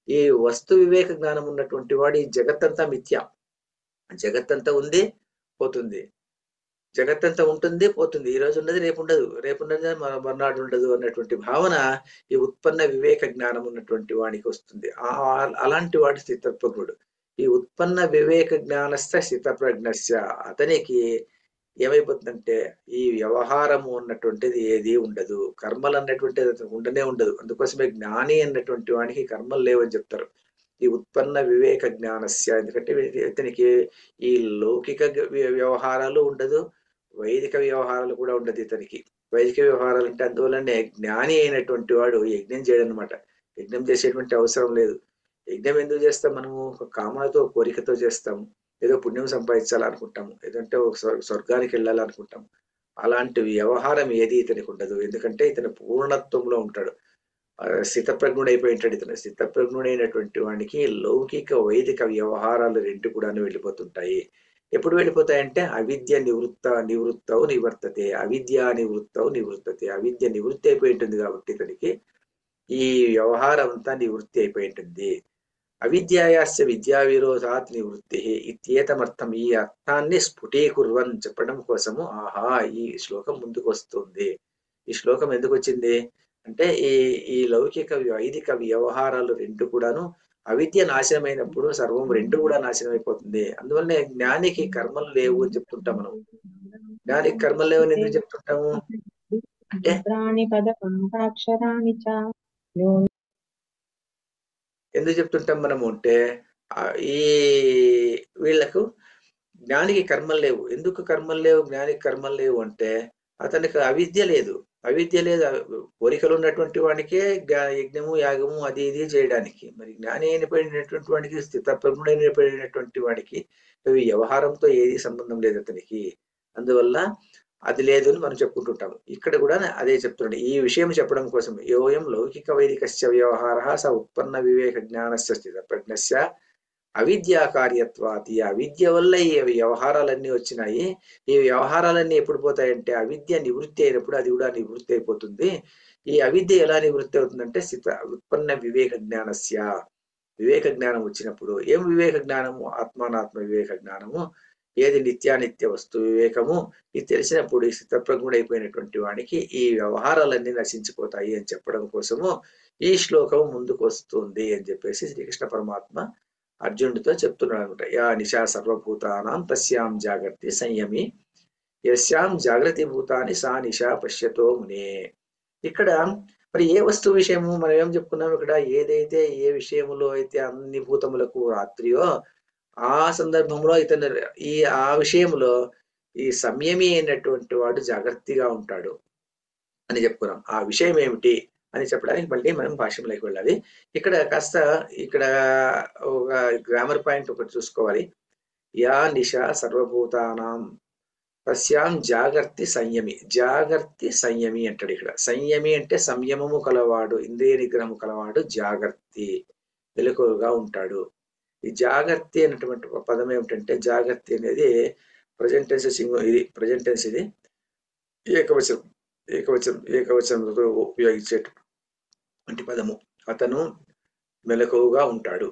ఈ వస్తు వివేక జ్ఞానం ఉన్నటువంటి వాడు ఈ జగత్తంతా మిథ్య, జగత్తంతా ఉంది పోతుంది, జగత్తంతా ఉంటుంది పోతుంది, ఈ రోజు ఉన్నది రేపు ఉండదు, రేపు ఉన్నది మర్నాడు ఉండదు అన్నటువంటి భావన ఈ ఉత్పన్న వివేక జ్ఞానం ఉన్నటువంటి వాడికి వస్తుంది. అలాంటి వాడి స్థితప్రజ్ఞుడు. ఈ ఉత్పన్న వివేక జ్ఞానస్థ స్థితప్రజ్ఞస్య, అతనికి ఏమైపోతుందంటే ఈ వ్యవహారము అన్నటువంటిది ఏది ఉండదు, కర్మలు అన్నటువంటిది అతనికి ఉండనే ఉండదు. అందుకోసమే జ్ఞాని అన్నటువంటి వాడికి కర్మలు లేవని చెప్తారు. ఈ ఉత్పన్న వివేక జ్ఞానస్య, ఎందుకంటే ఇతనికి ఈ లౌకిక వ్యవహారాలు ఉండదు, వైదిక వ్యవహారాలు కూడా ఉండదు ఇతనికి. వైదిక వ్యవహారాలు అంటే అందువల్లనే జ్ఞాని అయినటువంటి వాడు యజ్ఞం చేయడం అనమాట. యజ్ఞం చేసేటువంటి అవసరం లేదు. యజ్ఞం ఎందుకు చేస్తాం? మనము ఒక కామనతో కోరికతో చేస్తాము. ఏదో పుణ్యం సంపాదించాలనుకుంటాము, ఏదంటే ఒక స్వర్గానికి వెళ్ళాలనుకుంటాము. అలాంటి వ్యవహారం ఏది ఇతనికి ఉండదు. ఎందుకంటే ఇతను పూర్ణత్వంలో ఉంటాడు, స్థితప్రజ్ఞుడైపోయి ఉంటాడు. ఇతను స్థితప్రజ్ఞుడైనటువంటి వాడికి లౌకిక వైదిక వ్యవహారాలు రెండు కూడా వెళ్ళిపోతుంటాయి. ఎప్పుడు వెళ్ళిపోతాయంటే అవిద్య నివృత్తవు నివర్తతే, అవిద్య నివృత్తవు నివృత్తతే. అవిద్య నివృత్తి అయిపోయి ఉంటుంది కాబట్టి ఇతనికి ఈ వ్యవహారం అంతా నివృత్తి అయిపోయి ఉంటుంది. అవిద్యాయాస్య విద్యా విరోధాత్ నివృత్తి ఇత్యేతమర్థం. ఈ అర్థాన్ని స్ఫుటీకుర్వన్ చెప్పడం కోసము ఆహా ఈ శ్లోకం ముందుకు వస్తుంది. ఈ శ్లోకం ఎందుకు వచ్చింది అంటే ఈ లౌకిక వైదిక వ్యవహారాలు రెండు కూడాను అవిద్య నాశనమైనప్పుడు సర్వం రెండు కూడా నాశనం అయిపోతుంది. అందువల్లనే జ్ఞానికి కర్మలు లేవు అని చెప్తుంటాం మనం. జ్ఞానికి కర్మలు లేవు అని ఎందుకు చెప్తుంటాము అంటే ఎందుకు చెప్తుంటాం మనము అంటే ఈ వీళ్లకు జ్ఞానికి కర్మలు లేవు. ఎందుకు కర్మలు లేవు? జ్ఞానికి కర్మలు లేవు అంటే అతనికి అవిద్య లేదు. అవిద్య లేదు, కోరికలు ఉన్నటువంటి వాడికే యజ్ఞము యాగము అది ఇది చేయడానికి. మరి జ్ఞాని అయినటువంటి వాడికి, స్థితప్రజ్ఞుడైనటువంటి వాడికి వ్యవహారంతో ఏది సంబంధం లేదు అతనికి. అందువల్ల అది లేదు అని మనం చెప్పుకుంటుంటాము. ఇక్కడ కూడా అదే చెప్తున్నాడు. ఈ విషయం చెప్పడం కోసం యోయం లౌకిక వైదికస్య వ్యవహార స ఉత్పన్న వివేక జ్ఞానస్య స్థితప్రజ్ఞస్య అవిద్యా కార్యత్వాతి, అవిద్య వల్ల ఈ వ్యవహారాలన్నీ వచ్చినాయి. ఈ వ్యవహారాలన్నీ ఎప్పుడు పోతాయంటే అవిద్య నివృత్తి అయినప్పుడు అది కూడా నివృత్తి అయిపోతుంది. ఈ అవిద్య ఎలా నివృత్తి అవుతుందంటే ఉత్పన్న వివేక జ్ఞానస్య, వివేక జ్ఞానం వచ్చినప్పుడు. ఏం వివేక జ్ఞానము? ఆత్మానాత్మ వివేక జ్ఞానము. ఏది నిత్యానిత్య వస్తు వివేకము ఇది తెలిసినప్పుడు ఈ స్థితప్రజ్ఞుడైపోయినటువంటి వాడికి ఈ వ్యవహారాలన్నీ నశించిపోతాయి అని చెప్పడం కోసము ఈ శ్లోకం ముందుకు వస్తుంది అని చెప్పేసి శ్రీకృష్ణ పరమాత్మ అర్జునుడితో చెప్తున్నాడు అనమాట. యా నిశా సర్వభూతానాం తస్యాం జాగర్తి సంయమి యస్యాం జాగ్రత్త భూతాని సా నిశా పశ్యతో మునే. ఇక్కడ మరి ఏ వస్తువు విషయము మనం ఏం చెప్పుకున్నాం ఇక్కడ? ఏదైతే ఏ విషయములో అయితే అన్ని భూతములకు రాత్రియో ఆ సందర్భంలో ఇతను ఆ విషయంలో ఈ సంయమి అయినటువంటి వాడు జాగ్రత్తగా ఉంటాడు అని చెప్పుకున్నాం. ఆ విషయం ఏమిటి అని చెప్పడానికి మళ్ళీ మనం భాష్యంలోకి వెళ్ళాలి. ఇక్కడ కాస్త ఇక్కడ ఒక గ్రామర్ పాయింట్ ఒకటి చూసుకోవాలి. యా నిశా సర్వభూతానాం తస్యాం జాగర్తి సంయమి. జాగర్తి సంయమి అంటాడు ఇక్కడ. సంయమి అంటే సంయమము కలవాడు, ఇంద్రియ నిగ్రహము కలవాడు జాగర్తి, మెలకువగా ఉంటాడు. ఈ జాగర్తి అనేటువంటి పదం ఏమిటంటే, జాగర్తి అనేది ప్రజెంట్ టెన్స్ ఇది ప్రజెంట్ టెన్స్, ఇది ఏకవచనంతో ఉపయోగించేటువంటి పదము. అతను మెలకువగా ఉంటాడు.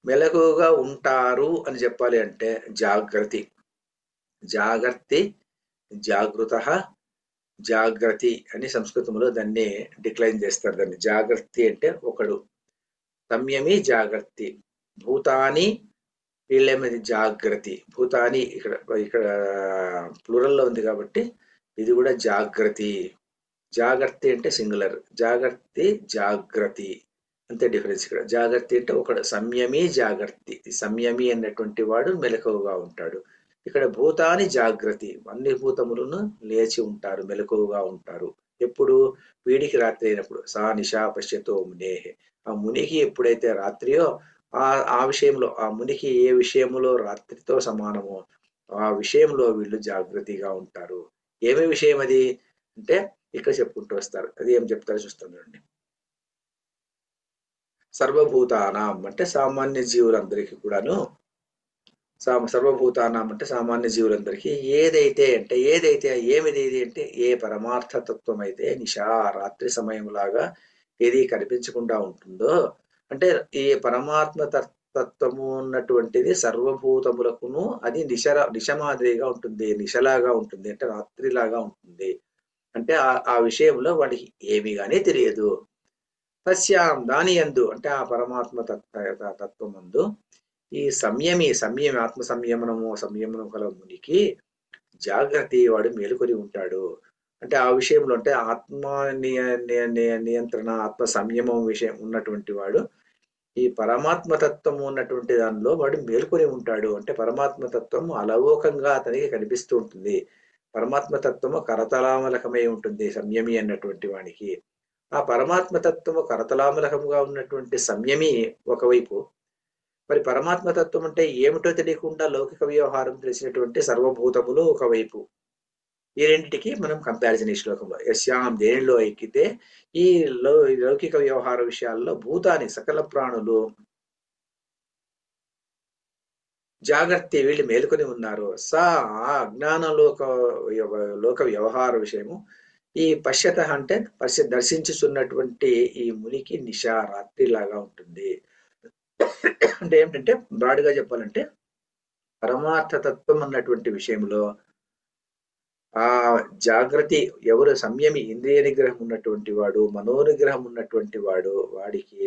మెలకువగా ఉంటారు అని చెప్పాలి అంటే జాగ్రత్త, జాగర్తి, జాగృత, జాగ్రత్త అని సంస్కృతంలో దాన్ని డిక్లైన్ చేస్తారు. దాన్ని జాగ్రత్త అంటే ఒకడు, సంయమి జాగ్రత్త, భూతాని వీళ్ళేమది జాగ్రత్త. భూతాని ఇక్కడ ఇక్కడ ప్లూరల్లో ఉంది కాబట్టి ఇది కూడా జాగ్రత్త. జాగ్రత్త అంటే సింగులర్, జాగ్రత్త జాగ్రత్త అంతే డిఫరెన్స్. ఇక్కడ జాగ్రత్త అంటే ఒకడు, సంయమి జాగ్రత్త. సంయమి అన్నటువంటి వాడు మెలకువగా ఉంటాడు. ఇక్కడ భూతాని జాగ్రత్త, అన్ని భూతములను లేచి ఉంటారు, మెలకువగా ఉంటారు. ఎప్పుడు? వీడికి రాత్రి అయినప్పుడు. సా నిశా పశ్యతో మునేహే. ఆ మునికి ఎప్పుడైతే రాత్రియో ఆ విషయంలో, ఆ మునికి ఏ విషయంలో రాత్రితో సమానమో ఆ విషయంలో వీళ్ళు జాగ్రత్తగా ఉంటారు. ఏమి విషయం అది అంటే ఇక్కడ చెప్పుకుంటూ వస్తారు. అది ఏం చెప్తారో చూస్తాం చూడండి. సర్వభూతానాం అంటే సామాన్య జీవులందరికీ కూడాను, సర్వభూతానాం అంటే సామాన్య జీవులందరికీ ఏదైతే అంటే ఏమిది అంటే ఏ పరమార్థ తత్వం అయితే నిశా రాత్రి సమయంలాగా ఏది కనిపించకుండా ఉంటుందో, అంటే ఈ పరమాత్మ తత్వము ఉన్నటువంటిది సర్వభూతములకును అది నిశ మాదిరిగా ఉంటుంది, నిశలాగా ఉంటుంది, అంటే రాత్రిలాగా ఉంటుంది. అంటే ఆ విషయంలో వాడికి ఏమి గానీ తెలియదు. తస్యాం దాని యందు అంటే ఆ పరమాత్మ తత్వమందు ఈ సంయమి ఆత్మ సంయమనం కల మునికి జాగ్రత్త, వాడు మేలుకొని ఉంటాడు. అంటే ఆ విషయంలో అంటే ఆత్మ నియంత్రణ, ఆత్మ సంయమం విషయం ఉన్నటువంటి వాడు ఈ పరమాత్మ తత్వము ఉన్నటువంటి దానిలో వాడు మేలుకొని ఉంటాడు. అంటే పరమాత్మ తత్వము అలవోకంగా అతనికి కనిపిస్తూ ఉంటుంది. పరమాత్మ తత్వము కరతలామలకమై ఉంటుంది సంయమి అన్నటువంటి వానికి. ఆ పరమాత్మ తత్వము కరతలామలకముగా ఉన్నటువంటి సంయమి ఒకవైపు, మరి పరమాత్మ తత్వం అంటే ఏమిటో తెలియకుండా లౌకిక వ్యవహారం తెలిసినటువంటి సర్వభూతములు ఒకవైపు. ఈ రెండింటికి మనం కంపారిజన్ ఈ శ్లోకంలో. యస్యాం దేనిలో ఎక్కితే ఈ లౌకిక వ్యవహార విషయాల్లో భూతాన్ని సకల ప్రాణులు జాగ్రత్త, వీళ్ళు మేలుకొని ఉన్నారు. సా అజ్ఞాన లోక వ్యవహార విషయము ఈ పశ్యత అంటే దర్శించుతున్నటువంటి ఈ మునికి నిశా రాత్రి లాగా ఉంటుంది. అంటే ఏమిటంటే బ్రాడ్గా చెప్పాలంటే పరమార్థ తత్వం అన్నటువంటి విషయంలో ఆ జాగ్రత్త ఎవరు సంయమి, ఇంద్రియ నిగ్రహం ఉన్నటువంటి వాడు, మనోనిగ్రహం ఉన్నటువంటి వాడు, వాడికి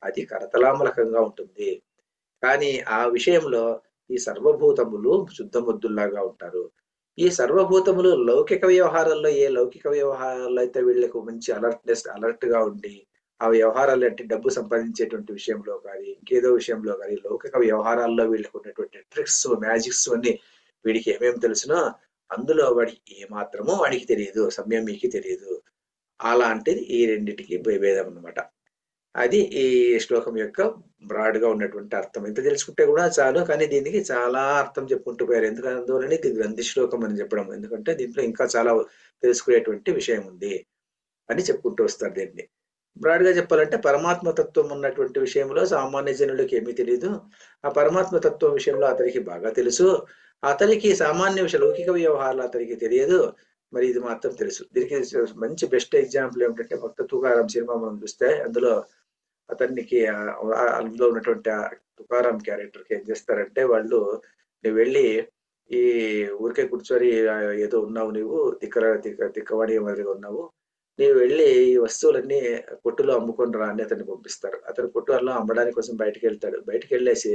అది కరతలామలకంగా ఉంటుంది. కానీ ఆ విషయంలో ఈ సర్వభూతములు శుద్ధముద్దుల్లాగా ఉంటారు. ఈ సర్వభూతములు లౌకిక వ్యవహారాల్లో ఏ లౌకిక వ్యవహారాల్లో అయితే వీళ్ళకు మంచి అలర్ట్ గా ఉండి ఆ వ్యవహారాలు అంటే డబ్బు సంపాదించేటువంటి విషయంలో కానీ ఇంకేదో విషయంలో కానీ లౌకిక వ్యవహారాల్లో వీళ్ళకు ఉన్నటువంటి ట్రిక్స్ మ్యాజిక్స్ అన్ని వీడికి ఏమేమి తెలుసునో అందులో వాడికి ఏమాత్రమో వాడికి తెలియదు, సంయమికి తెలియదు. అలాంటిది ఈ రెండింటికి భేదం అన్నమాట. అది ఈ శ్లోకం యొక్క బ్రాడ్ గా ఉన్నటువంటి అర్థం. ఇంత తెలుసుకుంటే కూడా చాలు, కానీ దీనికి చాలా అర్థం చెప్పుకుంటూ పోయారు. ఎందుకంటే ఇది గ్రంథి శ్లోకం అని చెప్పడం, ఎందుకంటే దీంట్లో ఇంకా చాలా తెలుసుకునేటువంటి విషయం ఉంది అని చెప్పుకుంటూ వస్తారు దీన్ని. బ్రాడ్ గా చెప్పాలంటే పరమాత్మ తత్వం ఉన్నటువంటి విషయంలో సామాన్య జనులకి ఏమీ తెలియదు. ఆ పరమాత్మ తత్వం విషయంలో అతనికి బాగా తెలుసు. అతనికి సామాన్య విషయ లౌకిక వ్యవహారాలు అతనికి తెలియదు, మరి ఇది మాత్రం తెలుసు. దీనికి మంచి బెస్ట్ ఎగ్జాంపుల్ ఏమిటంటే భక్త తుకారాం సినిమా మనం చూస్తే అందులో అతనికి అందులో ఉన్నటువంటి తుకారాం క్యారెక్టర్ కి ఏం చేస్తారంటే వాళ్ళు, నువ్వు వెళ్ళి ఈ ఊరికే కూర్చొని ఏదో ఉన్నావు, నువ్వు తిక్కవాడి మాదిరిగా ఉన్నావు, నీవు వెళ్ళి ఈ వస్తువులన్నీ కొట్టులో అమ్ముకొని రా అని అతన్ని పంపిస్తారు. అతను కొట్టులో అమ్మడానికి కోసం బయటకు వెళ్తాడు. బయటకు వెళ్ళేసి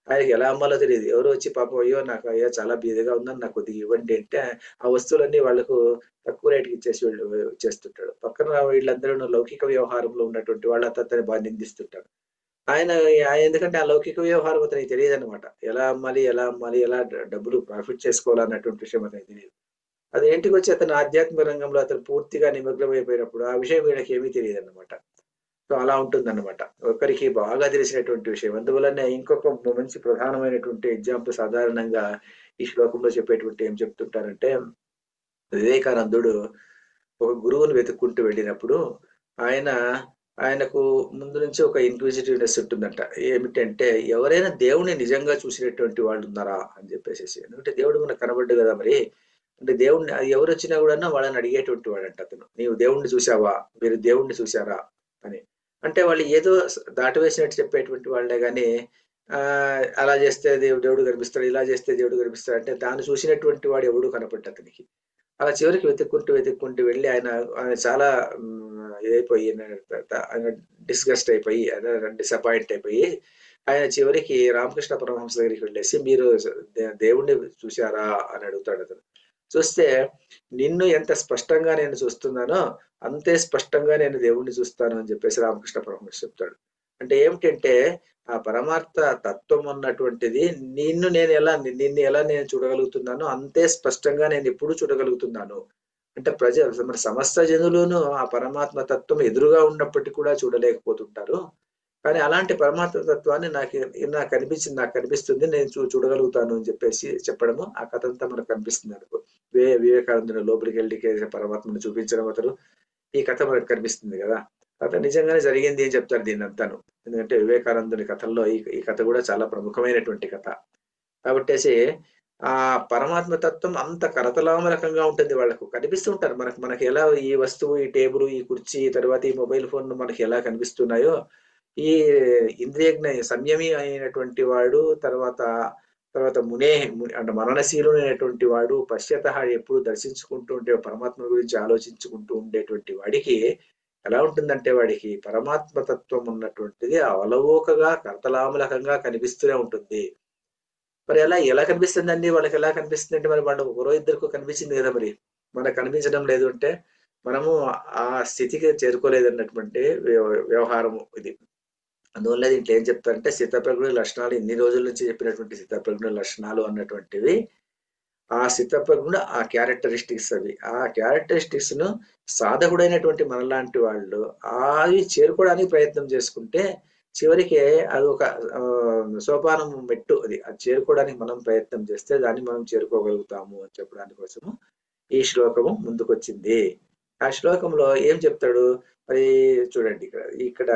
ఆయనకి ఎలా అమ్మాలో తెలియదు. ఎవరు వచ్చి పాపం అయ్యో నాకు అయ్యో చాలా బీదగా ఉందని నాకు కొద్దిగా ఇవ్వండి అంటే ఆ వస్తువులన్నీ వాళ్ళకు తక్కువ రేటుకి ఇచ్చేసి ఇచ్చేస్తుంటాడు. పక్కన వీళ్ళందరూ లౌకిక వ్యవహారంలో ఉన్నటువంటి వాళ్ళు అతన్ని బాగా నిందిస్తుంటాడు. ఆయన ఎందుకంటే ఆ లౌకిక వ్యవహారం అతనికి తెలియదు అనమాట. ఎలా అమ్మాలి ఎలా డబ్బులు ప్రాఫిట్ చేసుకోవాలన్నటువంటి విషయం అతనికి తెలియదు. అది ఇంటికి వచ్చి అతను ఆధ్యాత్మిక రంగంలో అతను పూర్తిగా నిమగ్నమైపోయినప్పుడు ఆ విషయం వీళ్ళకి ఏమీ తెలియదు అనమాట. సో అలా ఉంటుందన్నమాట. ఒకరికి బాగా తెలిసినటువంటి విషయం. అందువల్లనే ఇంకొక మంచి ప్రధానమైనటువంటి ఎగ్జాంపుల్ సాధారణంగా ఈ శ్లోకంలో చెప్పేటువంటి ఏం చెప్తుంటారంటే, వివేకానందుడు ఒక గురువుని వెతుక్కుంటూ వెళ్ళినప్పుడు ఆయనకు ముందు నుంచి ఒక ఇన్క్విజిటివ్నెస్ ఉంటుందంట. ఏమిటంటే ఎవరైనా దేవుణ్ణి నిజంగా చూసినటువంటి వాళ్ళు ఉన్నారా అని చెప్పేసి. ఎందుకంటే దేవుడు మనకు కనబడ్డు కదా, మరి అంటే దేవుణ్ణి ఎవరు వచ్చినా కూడా వాళ్ళని అడిగేటువంటి వాడంట అతను. నీవు దేవుణ్ణి చూసావా, మీరు దేవుణ్ణి చూసారా అని. అంటే వాళ్ళు ఏదో దాటవేసినట్టు చెప్పేటువంటి వాళ్ళే గాని అలా చేస్తే దేవుడు కనిపిస్తాడు, ఇలా చేస్తే దేవుడు కనిపిస్తాడు అంటే దాన్ని చూసినటువంటి వాడు ఎవడు కనపడ్డ అతనికి. అలా చివరికి వెతుక్కుంటూ వెళ్ళి ఆయన చాలా ఇదైపోయి ఆయన డిస్గస్ట్ అయిపోయి డిసప్పాయింట్ అయిపోయి ఆయన చివరికి రామకృష్ణ పరమహంస దగ్గరికి వెళ్ళేసి, మీరు దేవుణ్ణి చూశారా అని అడుగుతాడు అతను. చూస్తే నిన్ను ఎంత స్పష్టంగా నేను చూస్తున్నానో అంతే స్పష్టంగా నేను దేవుణ్ణి చూస్తాను అని చెప్పేసి రామకృష్ణ పరమహంస చెప్తాడు. అంటే ఏమిటంటే ఆ పరమార్థ తత్వం అన్నటువంటిది నిన్ను ఎలా నేను చూడగలుగుతున్నానో అంతే స్పష్టంగా నేను ఎప్పుడు చూడగలుగుతున్నాను. అంటే మన సమస్త జనులను ఆ పరమాత్మ తత్వం ఎదురుగా ఉన్నప్పటికీ కూడా చూడలేకపోతుంటారు. కానీ అలాంటి పరమాత్మ తత్వాన్ని నాకు కనిపిస్తుంది, నేను చూడగలుగుతాను అని చెప్పేసి చెప్పడము ఆ కథ అంతా మనకు కనిపిస్తుంది. అనుకో వివేకానందుని లోపలికి వెళ్ళి పరమాత్మను చూపించడం అతను ఈ కథ మనకు కనిపిస్తుంది కదా. కథ నిజంగానే జరిగింది అని చెప్తారు దీన్ని అంతాను. ఎందుకంటే వివేకానందుని కథల్లో ఈ కథ కూడా చాలా ప్రముఖమైనటువంటి కథ కాబట్టేసి ఆ పరమాత్మ తత్వం అంత కరతలామలకంగా ఉంటుంది. వాళ్ళకు కనిపిస్తుంటారు. మనకి ఎలా ఈ వస్తువు, ఈ టేబుల్, ఈ కుర్చీ, తర్వాత ఈ మొబైల్ ఫోన్ మనకి ఎలా కనిపిస్తున్నాయో, ఈ ఇంద్రియజ్ఞ సంయమి అయినటువంటి వాడు తర్వాత అంటే మననశీలునైనటువంటి వాడు పశ్యత ఎప్పుడు దర్శించుకుంటూ ఉంటే పరమాత్మ గురించి ఆలోచించుకుంటూ ఉండేటువంటి వాడికి ఎలా ఉంటుందంటే వాడికి పరమాత్మ తత్వం ఉన్నటువంటిది అవలవోకగా కరతలామలకంగా కనిపిస్తూనే ఉంటుంది. మరి ఎలా కనిపిస్తుందండి వాళ్ళకి? ఎలా కనిపిస్తుంది అంటే మరి వాళ్ళు ఒకరో ఇద్దరికో కనిపించింది కదా, మరి మనకు కనిపించడం లేదు అంటే మనము ఆ స్థితికి చేరుకోలేదన్నటువంటి వ్యవహారం ఇది. అందువల్ల దీంట్లో ఏం చెప్తారంటే స్థితప్రజ్ఞ లక్షణాలు, ఇన్ని రోజుల నుంచి చెప్పినటువంటి స్థితప్రజ్ఞ లక్షణాలు అన్నటువంటివి ఆ స్థితప్రజ్ఞ ఆ క్యారెక్టరిస్టిక్స్ అవి. ఆ క్యారెక్టరిస్టిక్స్ ను సాధకుడైనటువంటి మనలాంటి వాళ్ళు అవి చేరుకోవడానికి ప్రయత్నం చేసుకుంటే చివరికి అది ఒక సోపానం మెట్టు. అది చేరుకోవడానికి మనం ప్రయత్నం చేస్తే దాన్ని మనం చేరుకోగలుగుతాము అని చెప్పడానికి కోసము ఈ శ్లోకము ముందుకొచ్చింది. ఆ శ్లోకంలో ఏం చెప్తాడు మరి చూడండి. ఇక్కడ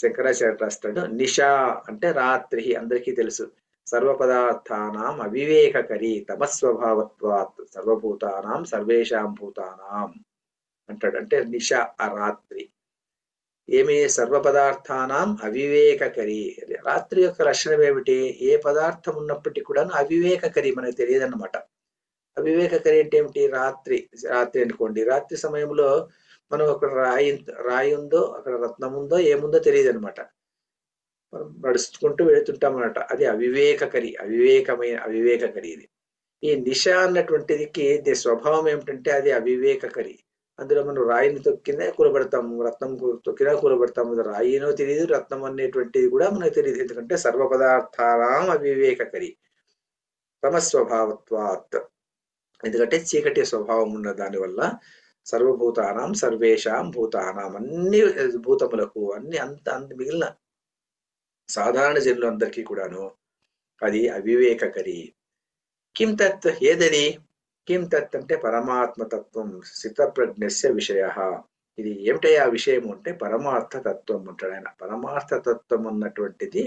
శంకరాచార్య రాస్తాడు, నిషా అంటే రాత్రి. అందరికీ తెలుసు సర్వపదార్థానాం అవివేకకరి తమస్వభావత్వాత్ సర్వభూతానాం సర్వేషాం భూతానాం అంటాడు. అంటే నిషా ఆ రాత్రి. ఏమి? సర్వపదార్థానాం అవివేకకరి. రాత్రి యొక్క లక్షణం ఏమిటి? ఏ పదార్థం ఉన్నప్పటికీ కూడా అవివేకకరి, మనకు తెలియదు అన్నమాట. అవివేకకరి అంటే ఏమిటి? రాత్రి అనుకోండి, రాత్రి సమయంలో మనం ఒక రాయి ఉందో అక్కడ రత్నం ఉందో ఏముందో తెలియదు అనమాట. మనం నడుచుకుంటూ వెళుతుంటాం అన్నమాట. అది అవివేకకరి ఇది. ఈ నిష అన్నటువంటిదికి స్వభావం ఏమిటంటే అది అవివేకకరి. అందులో మనం రాయిని తొక్కినా కూలబడతాము, రత్నం తొక్కినా కూలబడతాము. రాయినో తెలియదు, రత్నం అనేటువంటిది కూడా మనకు తెలియదు. ఎందుకంటే సర్వపదార్థానాం అవివేకకరి తమస్వభావత్వాత్. ఎందుకంటే చీకటి స్వభావం ఉన్న దానివల్ల సర్వభూతానాం సర్వేషాం భూతానాం, అన్ని భూతములకు అన్ని అంత మిగిలిన సాధారణ జనులు అందరికీ కూడాను అది అవివేకకరి. కిం తత్, ఏదది? కిం తత్ అంటే పరమాత్మతత్వం స్థితప్రజ్ఞస్య విషయ. ఇది ఏమిటయ్యా ఆ విషయం అంటే పరమార్థ తత్వం అంటాడు ఆయన. పరమార్థ తత్వం అన్నటువంటిది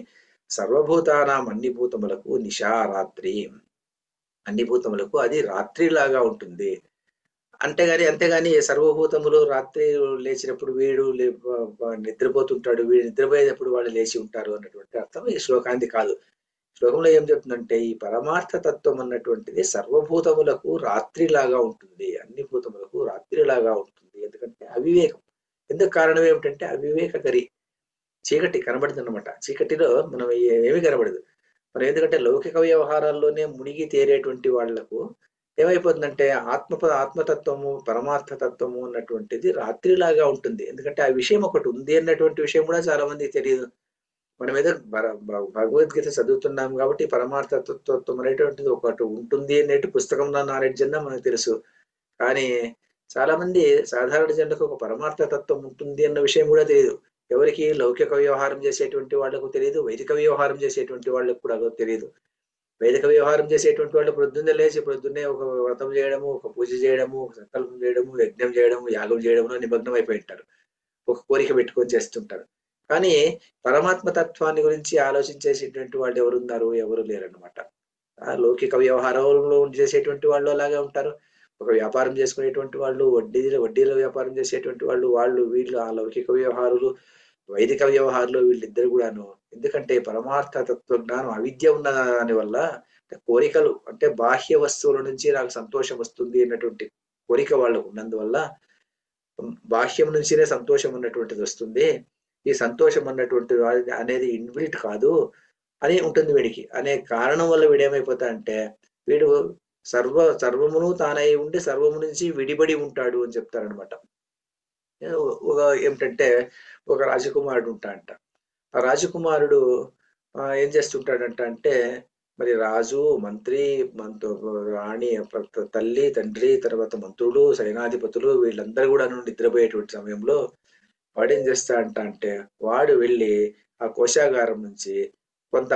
సర్వభూతానాం అన్ని భూతములకు నిశా రాత్రి, అన్ని భూతములకు అది రాత్రిలాగా ఉంటుంది. అంతేగాని సర్వభూతములు రాత్రి లేచినప్పుడు వీడు నిద్రపోతుంటాడు, వీడు నిద్రపోయేటప్పుడు వాళ్ళు లేచి ఉంటారు అన్నటువంటి అర్థం ఈ శ్లోకానికి కాదు. శ్లోకంలో ఏం చెప్తుందంటే ఈ పరమార్థ తత్వం అన్నటువంటిది సర్వభూతములకు రాత్రిలాగా ఉంటుంది, అన్ని భూతములకు రాత్రిలాగా ఉంటుంది. ఎందుకంటే అవివేకం. ఎందుకు కారణం ఏమిటంటే అవివేకకరి, చీకటి కనబడదు అనమాట. చీకటిలో మనం ఏమీ కనబడదు మనం. ఎందుకంటే లౌకిక వ్యవహారాల్లోనే మునిగి తేరేటువంటి వాళ్లకు ఏమైపోతుందంటే ఆత్మతత్వము పరమార్థ తత్వము అన్నటువంటిది రాత్రిలాగా ఉంటుంది. ఎందుకంటే ఆ విషయం ఒకటి ఉంది అన్నటువంటి విషయం కూడా చాలా మందికి తెలియదు. మనం ఏదో భగవద్గీత చదువుతున్నాం కాబట్టి పరమార్థ తత్వం అనేటువంటిది ఒకటి ఉంటుంది అనేటి పుస్తకంలో నాలెడ్జ్ అన్నా మనకు తెలుసు. కానీ చాలా మంది సాధారణ జనులకు ఒక పరమార్థ తత్వం ఉంటుంది అన్న విషయం కూడా తెలియదు. ఎవరికి లౌకిక వ్యవహారం చేసేటువంటి వాళ్లకు తెలియదు, వైదిక వ్యవహారం చేసేటువంటి వాళ్ళకు కూడా తెలియదు. వైదిక వ్యవహారం చేసేటువంటి వాళ్ళు పొద్దున్నే లేచి పొద్దున్నే ఒక వ్రతం చేయడము, ఒక పూజ చేయడము, ఒక సంకల్పం చేయడము, యజ్ఞం చేయడము, యాగం చేయడంలో నిమగ్నం అయిపోయి ఉంటారు. ఒక కోరిక పెట్టుకొని చేస్తుంటారు. కానీ పరమాత్మ తత్వాన్ని గురించి ఆలోచించేసేటువంటి వాళ్ళు ఎవరున్నారు? ఎవరు లేరన్నమాట. ఆ లౌకిక వ్యవహారంలో చేసేటువంటి వాళ్ళు అలాగే ఉంటారు. ఒక వ్యాపారం చేసుకునేటువంటి వాళ్ళు, వడ్డీల వ్యాపారం చేసేటువంటి వాళ్ళు వీళ్ళు ఆ లౌకిక వ్యవహారులు, వైదిక వ్యవహారంలో వీళ్ళిద్దరు కూడాను. ఎందుకంటే పరమార్థ తత్వజ్ఞానం అవిద్య ఉన్న దాని వల్ల కోరికలు అంటే బాహ్య వస్తువుల నుంచి నాకు సంతోషం వస్తుంది అన్నటువంటి కోరిక వాళ్ళకు ఉన్నందువల్ల బాహ్యం నుంచినే సంతోషం అన్నటువంటిది వస్తుంది. ఈ సంతోషం అన్నటువంటి అనేది ఇన్బిల్ట్ కాదు అని ఉంటుంది వీడికి. అనే కారణం వల్ల వీడేమైపోతా అంటే వీడు సర్వమును తానై ఉండి సర్వము నుంచి విడిబడి ఉంటాడు అని చెప్తారనమాట. ఏమిటంటే ఒక రాజకుమారుడు ఉంటాడంట. ఆ రాజకుమారుడు ఏం చేస్తుంటాడంట అంటే మరి రాజు, మంత్రి, రాణి, తల్లి, తండ్రి, తర్వాత మంత్రులు, సైనాధిపతులు వీళ్ళందరూ కూడా నిద్రపోయేటువంటి సమయంలో వాడేం చేస్తాడంట అంటే వాడు వెళ్ళి ఆ కోశాగారం నుంచి కొంత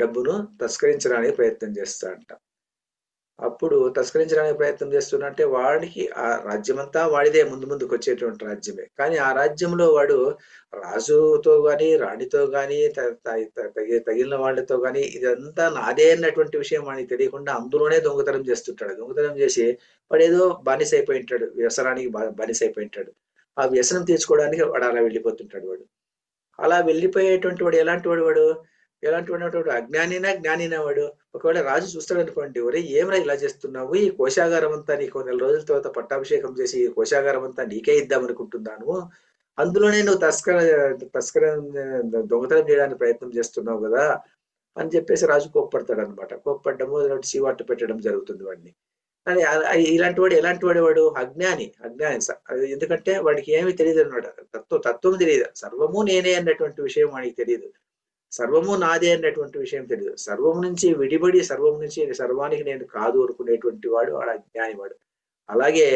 డబ్బును తస్కరించడానికి ప్రయత్నం చేస్తాడంట. అప్పుడు తస్కరించడానికి ప్రయత్నం చేస్తున్నట్టే వాడికి ఆ రాజ్యమంతా వాడిదే, ముందుకు వచ్చేటువంటి రాజ్యమే. కానీ ఆ రాజ్యంలో వాడు రాజుతో గాని రాణితో గాని తగిలిన వాళ్ళతో గాని ఇదంతా నాదే అన్నటువంటి విషయం వాడికి తెలియకుండా అందులోనే దొంగతనం చేస్తుంటాడు. దొంగతనం చేసి వాడు ఏదో బానిస అయిపోయి ఉంటాడు, వ్యసనానికి బానిస అయిపోయి ఉంటాడు. ఆ వ్యసనం తీర్చుకోవడానికి వాడు అలా వెళ్ళిపోతుంటాడు. వాడు అలా వెళ్ళిపోయేటువంటి వాడు ఎలాంటి వాడు జ్ఞానినా వాడు. ఒకవేళ రాజు చూస్తాడు అనుకోండి, ఒరే ఏమరా ఇలా చేస్తున్నావు, ఈ కోశాగారం అంతా నీకు నెల రోజుల తర్వాత పట్టాభిషేకం చేసి ఈ కోశాగారం అంతా నీకే ఇద్దాం అనుకుంటున్నాను, అందులోనే నువ్వు తస్కర దొంగతనం చేయడానికి ప్రయత్నం చేస్తున్నావు కదా అని చెప్పేసి రాజు కోప్పడతాడు అనమాట. కోప్పడ్డము చీవాట్లు పెట్టడం జరుగుతుంది వాడిని. కానీ ఇలాంటి వాడు ఎలాంటి వాడు అజ్ఞాని. ఎందుకంటే వాడికి ఏమీ తెలియదు అనమాట. తత్వం తెలియదు. సర్వము నేనే అన్నటువంటి విషయం వాడికి తెలియదు. సర్వము నాదే అన్నటువంటి విషయం తెలియదు. సర్వము నుంచి విడిబడి సర్వానికి నేను కాదు అనుకునేటువంటి వాడు అజ్ఞాని వాడు. అలాగే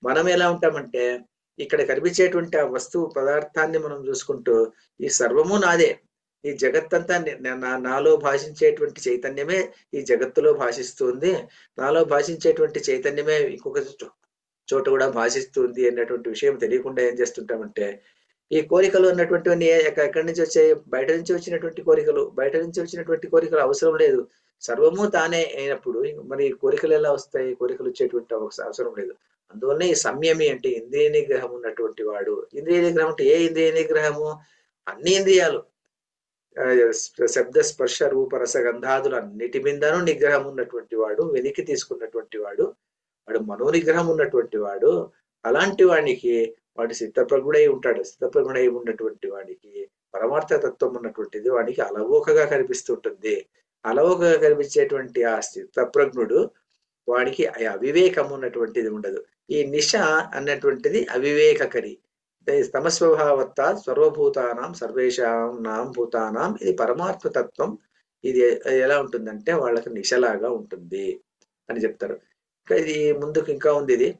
మనం ఎలా ఉంటామంటే ఇక్కడ కనిపించేటువంటి ఆ వస్తువు పదార్థాన్ని మనం చూసుకుంటూ ఈ సర్వము నాదే, ఈ జగత్తంతా నాలో భాషించేటువంటి చైతన్యమే ఈ జగత్తులో భాషిస్తుంది, నాలో భాషించేటువంటి చైతన్యమే ఇంకొక చోట కూడా భాషిస్తుంది అన్నటువంటి విషయం తెలియకుండా ఏం చేస్తుంటామంటే ఈ కోరికలు అన్నటువంటివన్నీ ఎక్కడి నుంచి వచ్చాయి? బయట నుంచి వచ్చినటువంటి కోరికలు అవసరం లేదు. సర్వము తానే అయినప్పుడు మరి కోరికలు ఎలా వస్తాయి? కోరికలు వచ్చేటువంటి అవసరం లేదు. అందువల్లనే ఈ సంయమి అంటే ఇంద్రియ నిగ్రహం ఉన్నటువంటి వాడు. ఇంద్రియ నిగ్రహం అంటే ఏ ఇంద్రియ నిగ్రహము? అన్ని ఇంద్రియాలు, శబ్ద స్పర్శ రూప రస గంధాదులు అన్నిటి మీదను నిగ్రహం ఉన్నటువంటి వాడు, వెలికి తీసుకున్నటువంటి వాడు, వాడు మనోనిగ్రహం ఉన్నటువంటి వాడు. అలాంటి వాడికి వాడి సిద్ధప్రజ్ఞుడై ఉంటాడు. సిద్ధప్రజ్ఞుడై ఉన్నటువంటి వాడికి పరమార్థ తత్వం ఉన్నటువంటిది వాడికి అలవోకగా కనిపిస్తుంటుంది. అలవోకగా కనిపించేటువంటి ఆ సిద్ధప్రజ్ఞుడు వాడికి అవివేకం ఉన్నటువంటిది ఉండదు. ఈ నిశ అన్నటువంటిది అవివేకకరి. తమస్వభావత్త సర్వభూతానాం సర్వేషాం నాం భూతానాం. ఇది పరమాత్మ తత్వం. ఇది ఎలా ఉంటుందంటే వాళ్ళకి నిశలాగా ఉంటుంది అని చెప్తారు. ఇంకా ఇది ముందుకు ఇంకా ఉంది. ఇది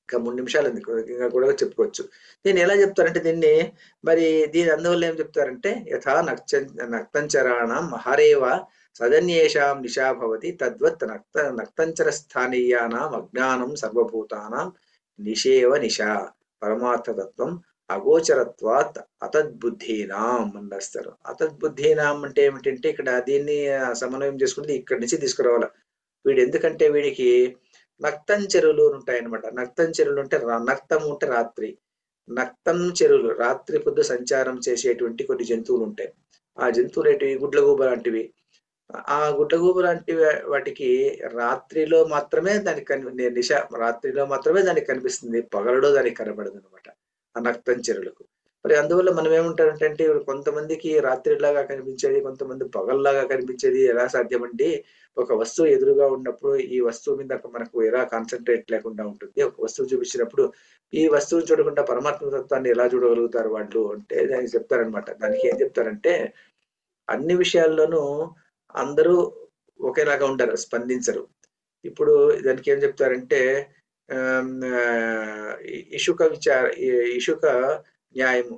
ఇంకా 3 నిమిషాలు ఇంకా కూడా చెప్పుకోవచ్చు. దీన్ని ఎలా చెప్తారంటే దీని అందువల్ల ఏం చెప్తారంటే యథా నక్తంచరాణం మహారేవ సదన్యేషాం నిశా భవతి తద్వత్ నక్తంచర స్థానీయానాం అజ్ఞానం సర్వభూతానాం నిషేవ నిశా పరమార్థతత్వం అగోచరత్వాత్ అతద్బుద్ధీనాం అని రాస్తారు. అతద్బుద్ధీనాం అంటే ఏమిటంటే ఇక్కడ దీన్ని సమన్వయం చేసుకుంటే ఇక్కడి నుంచి తీసుకురావాలి. వీడు ఎందుకంటే వీడికి నక్తం చెరువులు ఉంటాయన్నమాట. నక్తం చెరువులు అంటే నక్తం ఉంటే రాత్రి, నక్తం చెరువులు రాత్రి పొద్దు సంచారం చేసేటువంటి కొన్ని జంతువులు ఉంటాయి. ఆ జంతువులు ఏంటివి? గుడ్లగూబ లాంటివి. ఆ గుడ్లగూబ లాంటి వాటికి రాత్రిలో మాత్రమే దానికి రాత్రిలో మాత్రమే దానికి కనిపిస్తుంది, పగలడో దానికి కనబడదు అనమాట ఆ నక్తం చెరువులకు. మరి అందువల్ల మనం ఏమంటారంటే కొంతమందికి రాత్రిలాగా కనిపించేది, కొంతమంది పగల్లాగా కనిపించేది ఎలా సాధ్యమండి? ఒక వస్తువు ఎదురుగా ఉన్నప్పుడు ఈ వస్తువు మీద మనకు ఎలా కాన్సన్ట్రేట్ లేకుండా ఉంటుంది? ఒక వస్తువు చూపించినప్పుడు ఈ వస్తువుని చూడకుండా పరమాత్మ తత్వాన్ని ఎలా చూడగలుగుతారు వాళ్ళు అంటే దానికి చెప్తారనమాట. దానికి ఏం చెప్తారంటే అన్ని విషయాల్లోనూ అందరూ ఒకేలాగా ఉండరు, స్పందించరు. ఇప్పుడు దానికి ఏం చెప్తారంటే ఇషుక న్యాయము,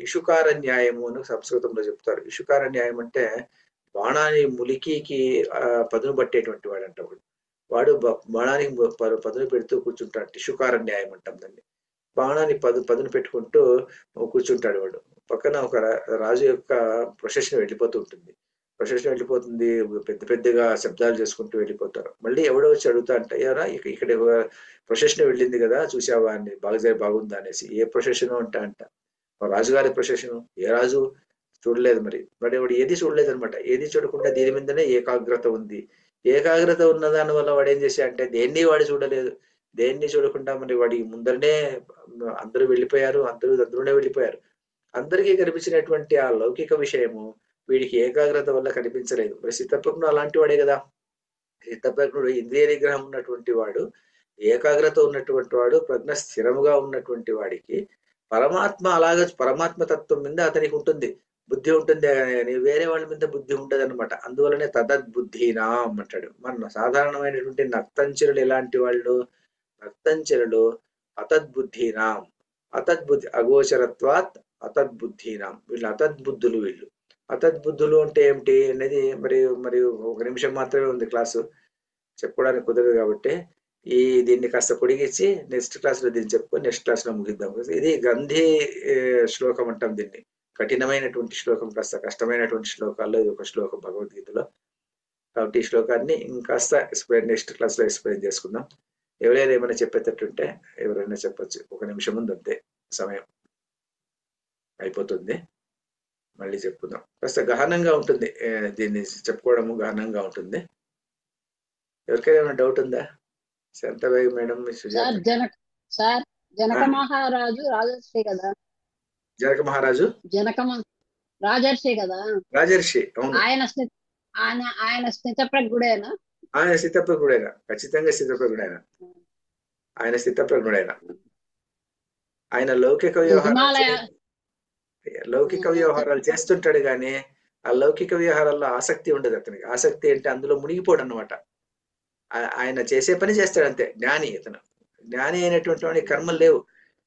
ఇషుకార న్యాయము అని సంస్కృతంలో చెప్తారు. ఇషుకార న్యాయం అంటే బాణాన్ని ములికి పదును పట్టేటువంటి వాడు అంట. వాడు బాణానికి పదును పెడుతూ కూర్చుంటాడు. ఇషుకార న్యాయం అంటాం దాన్ని. బాణాన్ని పదును పెట్టుకుంటూ కూర్చుంటాడు వాడు. పక్కన ఒక రాజు యొక్క ప్రొసెషన్ వెళ్ళిపోతూ ఉంటుంది. ప్రొసెషన్ వెళ్ళిపోతుంది, పెద్ద పెద్దగా శబ్దాలు చేసుకుంటూ వెళ్ళిపోతారు. మళ్ళీ ఎవడో వచ్చి అడుగుతా అంట, ఎవరా ఇక్కడ ప్రొసెషన్ వెళ్ళింది కదా చూసావా అని, బాగుందా అనేసి. ఏ ప్రొసెషన్ అంట రాజుగారి ప్రొసెషన్. ఏ రాజు? చూడలేదు. మరి వాడు ఏది చూడలేదు అనమాట. ఏది చూడకుండా దీని మీదనే ఏకాగ్రత ఉంది. ఏకాగ్రత ఉన్న దాని వల్ల వాడు ఏం చేశా అంటే దేన్ని వాడు చూడలేదు. దేన్ని చూడకుండా మరి వాడి ముందరనే అందరూ వెళ్ళిపోయారు, అందరూనే వెళ్ళిపోయారు. అందరికీ కనిపించినటువంటి ఆ లౌకిక విషయము వీడికి ఏకాగ్రత వల్ల కనిపించలేదు. మరి స్థితప్రజ్ఞుడు అలాంటి వాడే కదా. స్థితప్రజ్ఞుడు ఇంద్రియ నిగ్రహం ఉన్నటువంటి వాడు, ఏకాగ్రత ఉన్నటువంటి వాడు, ప్రజ్ఞ స్థిరముగా ఉన్నటువంటి వాడికి పరమాత్మ అలాగే పరమాత్మ తత్వం మీద అతనికి ఉంటుంది, బుద్ధి ఉంటుంది కానీ వేరే వాళ్ళ మీద బుద్ధి ఉండదు అనమాట. అందువల్లనే తదద్బుద్ధినాం అంటాడు. మన సాధారణమైనటువంటి నక్తంచెరులు ఎలాంటి వాళ్ళు? నక్తంచెరులు అతద్బుద్ధినాం, అతద్బుద్ధి అగోచరత్వాత్ అతద్బుద్ధినాం. వీళ్ళు అతద్బుద్ధులు. వీళ్ళు అతద్బుద్ధులు అంటే ఏమిటి అనేది మరి ఒక నిమిషం మాత్రమే ఉంది క్లాసు, చెప్పుకోవడానికి కుదరదు. కాబట్టి దీన్ని కాస్త పొడిగించి నెక్స్ట్ క్లాస్ లో దీన్ని చెప్పుకొని నెక్స్ట్ క్లాస్ లో ముగిద్దాం. ఇది గ్రంథి శ్లోకం అంటాం దీన్ని. కఠినమైనటువంటి శ్లోకం, కాస్త కష్టమైనటువంటి శ్లోకాల్లో ఇది ఒక శ్లోకం భగవద్గీతలో. కాబట్టి ఈ శ్లోకాన్ని ఇంకాస్త నెక్స్ట్ క్లాస్ లో ఎక్స్ప్లెయిన్ చేసుకుందాం. ఎవరైనా ఏమైనా చెప్పేటట్టుంటే ఎవరైనా చెప్పచ్చు. ఒక నిమిషం ముందు అంతే, సమయం అయిపోతుంది. మళ్ళీ చెప్పుకుందాం. కాస్త గహనంగా ఉంటుంది, దీన్ని చెప్పుకోవడము గహనంగా ఉంటుంది. ఎవరికైనా ఏమైనా డౌట్ ఉందా? శాంతబాయి మేడం, జనక మహారాజు రాజర్షి కదా. జనక మహారాజు రాజర్షి కదా. రాజర్షి, అవును. ఆయన స్థితప్రజ్ఞుడేనా? ఆయన స్థితప్రజ్ఞుడైనా, ఖచ్చితంగా స్థితప్రజ్ఞుడైనా. ఆయన స్థితప్రజ్ఞుడైనా. ఆయన లౌకిక వ్యవహారాలు చేస్తుంటాడు కానీ ఆ లౌకిక వ్యవహారాల్లో ఆసక్తి ఉండదు అతనికి. ఆసక్తి అంటే అందులో మునిగిపోడు అన్నమాట. ఆయన చేసే పని చేస్తాడు అంతే. జ్ఞాని అతను. జ్ఞాని అయినటువంటి వాడి కర్మలు లేవు.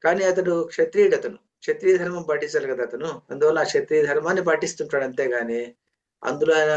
కానీ అతడు క్షత్రియుడు. అతను క్షత్రియ ధర్మం పాటించాలి కదా అతను. అందువల్ల ఆ క్షత్రియ ధర్మాన్ని పాటిస్తుంటాడు అంతేగాని అందులో ఆయన